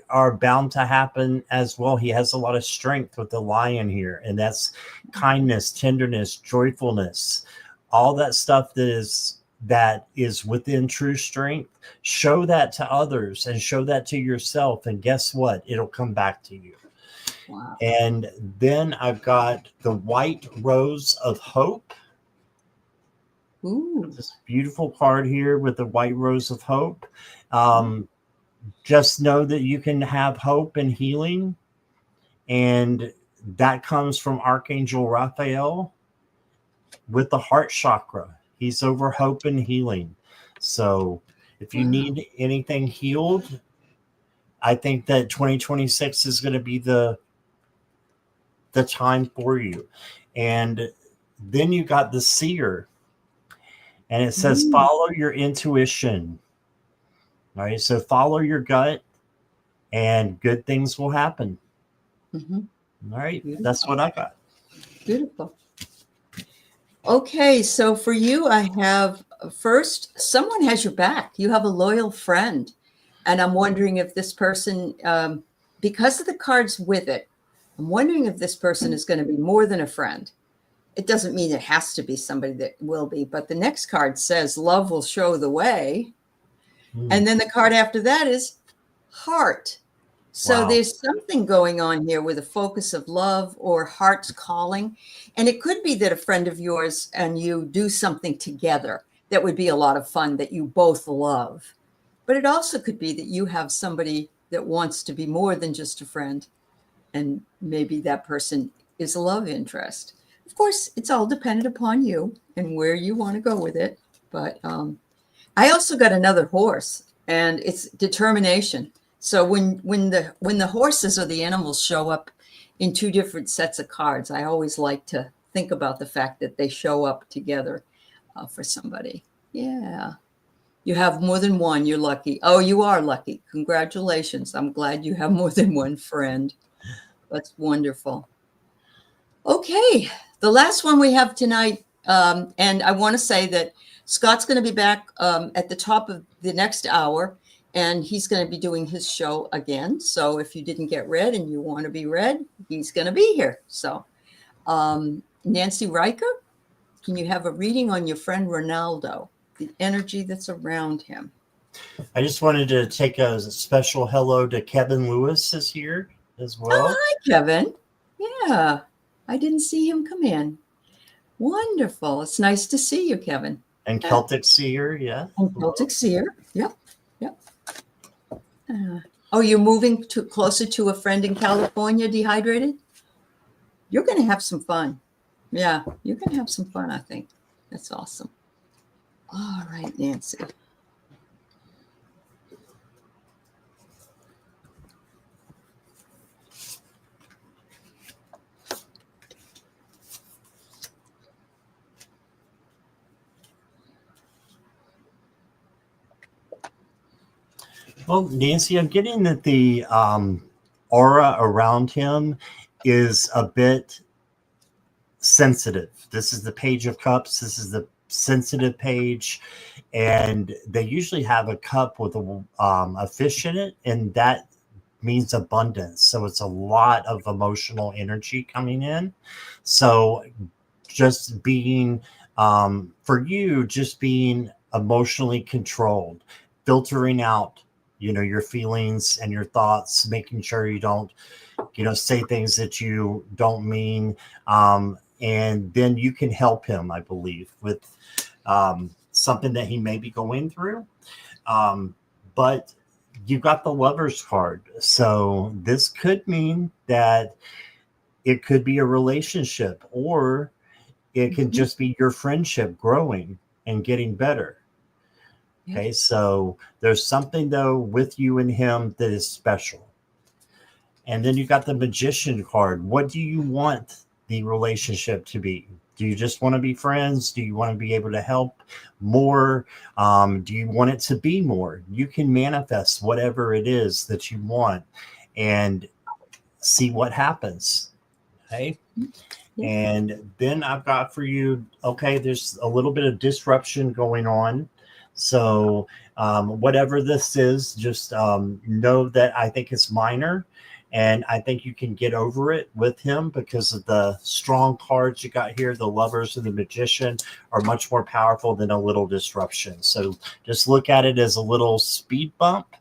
are bound to happen as well. He has a lot of strength with the lion here, and that's kindness, tenderness, joyfulness, all that stuff that is within true strength. Show that to others and show that to yourself, and guess what? It'll come back to you. Wow. And then I've got the White Rose of Hope. Ooh. This beautiful card here with the White Rose of Hope. Just know that you can have hope and healing, and that comes from Archangel Raphael with the heart chakra. He's over hope and healing. So if you need anything healed, I think that 2026 is going to be the time for you. And then you got the Seer, and it says follow your intuition. All right, so follow your gut, and good things will happen. All right, beautiful. That's what I got. Beautiful. Okay, so for you, I have first, someone has your back. You have a loyal friend, and I'm wondering if this person, because of the cards with it, I'm wondering if this person is going to be more than a friend. It doesn't mean it has to be somebody that will be, but the next card says love will show the way. And then the card after that is heart. So there's something going on here with a focus of love or heart's calling. And it could be that a friend of yours and you do something together that would be a lot of fun that you both love. But it also could be that you have somebody that wants to be more than just a friend. And maybe that person is a love interest. Of course, it's all dependent upon you and where you want to go with it. But I also got another horse, and it's determination. So when the horses or the animals show up in two different sets of cards, I always like to think about the fact that they show up together for somebody. Yeah. You have more than one. You're lucky. Oh, you are lucky. Congratulations. I'm glad you have more than one friend. That's wonderful. Okay. The last one we have tonight, and I want to say that Scott's going to be back at the top of the next hour, and he's going to be doing his show again. So if you didn't get read and you want to be read, he's going to be here. So Nancy Riker, can you have a reading on your friend Ronaldo, the energy that's around him? I just wanted to take a special hello to Kevin Lewis is here as well. Oh, hi, Kevin. Yeah, I didn't see him come in. Wonderful. It's nice to see you, Kevin. And Celtic Seer, yeah. And Celtic Seer. Yep. Yep. Oh, you're moving closer to a friend in California, dehydrated? You're going to have some fun. Yeah, you're going to have some fun, I think. That's awesome. All right, Nancy. Well, Nancy, I'm getting that the aura around him is a bit sensitive. This is the Page of Cups. This is the sensitive page. And they usually have a cup with a fish in it, and that means abundance. So it's a lot of emotional energy coming in. So just being, for you, just being emotionally controlled, filtering out, your feelings and your thoughts, making sure you don't, say things that you don't mean. And then you can help him, I believe, with something that he may be going through. But you got the Lover's card. So this could mean that it could be a relationship, or it can just be your friendship growing and getting better. Okay, so there's something, though, with you and him that is special. And then you got the Magician card. What do you want the relationship to be? Do you just want to be friends? Do you want to be able to help more? Do you want it to be more? You can manifest whatever it is that you want and see what happens. Okay. And then I've got for you, okay, there's a little bit of disruption going on. So whatever this is, just know that I think it's minor. And I think you can get over it with him because of the strong cards you got here. The Lovers and the Magician are much more powerful than a little disruption. So just look at it as a little speed bump.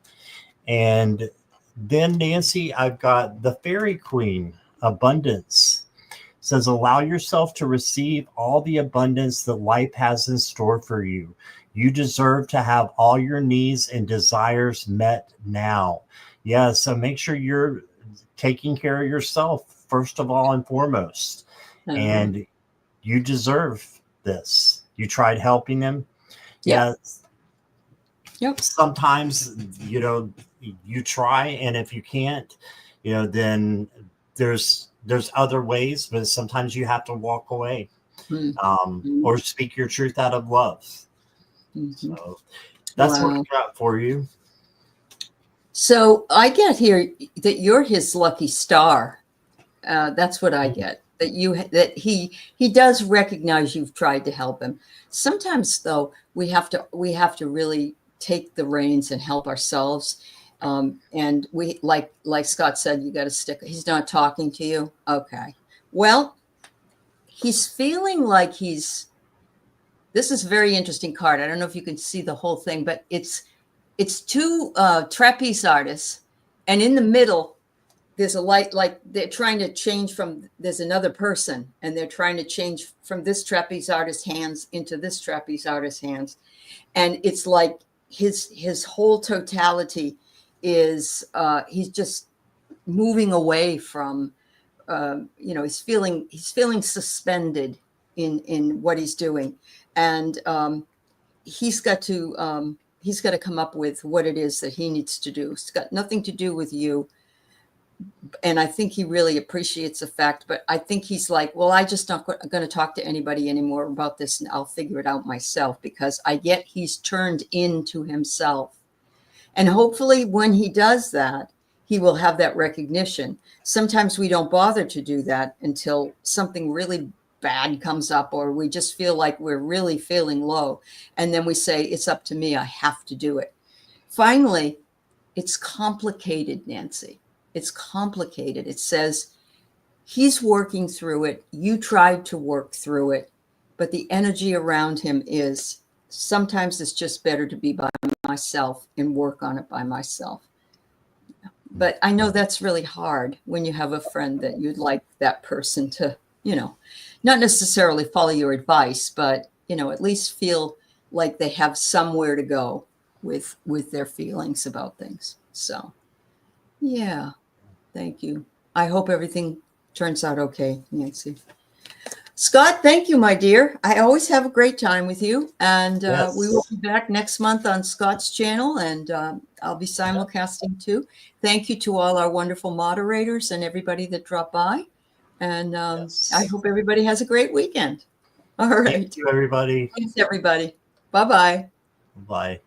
And then, Nancy, I've got the Fairy Queen, Abundance. Says, allow yourself to receive all the abundance that life has in store for you. You deserve to have all your needs and desires met now. Yeah, so make sure you're taking care of yourself first of all and foremost. And you deserve this. You tried helping them. Yep. Sometimes, you try, and if you can't, then there's other ways, but sometimes you have to walk away or speak your truth out of love. So that's what I got for you. So I get here that you're his lucky star. That's what I get. That he does recognize you've tried to help him. Sometimes, though, we have to really take the reins and help ourselves. And we, like Scott said, you got to stick. He's not talking to you. Okay. Well, he's feeling like this is a very interesting card. I don't know if you can see the whole thing, but it's two trapeze artists, and in the middle there's a light, like they're trying to change from, there's another person, and they're trying to change from this trapeze artist's hands into this trapeze artist's hands. And it's like his whole totality is he's just moving away from he's feeling suspended in what he's doing. And he's got to come up with what it is that he needs to do. It's got nothing to do with you. And I think he really appreciates the fact, but I think he's like, well, I just not going to talk to anybody anymore about this, and I'll figure it out myself, because I get he's turned into himself. And hopefully when he does that, he will have that recognition. Sometimes we don't bother to do that until something really bad comes up, or we just feel like we're really feeling low. And then we say, it's up to me. I have to do it. Finally, it's complicated, Nancy. It's complicated. It says he's working through it. You tried to work through it, but the energy around him is sometimes it's just better to be by myself and work on it by myself. But I know that's really hard when you have a friend that you'd like that person to you know, not necessarily follow your advice, but, you know, at least feel like they have somewhere to go with their feelings about things. So, yeah, thank you. I hope everything turns out okay, Nancy. Scott, thank you, my dear. I always have a great time with you. And Yes. we will be back next month on Scott's channel, and I'll be simulcasting too. Thank you to all our wonderful moderators and everybody that dropped by. And Yes. I hope everybody has a great weekend. All right. Thank you, everybody. Thanks, everybody. Bye-bye. Bye.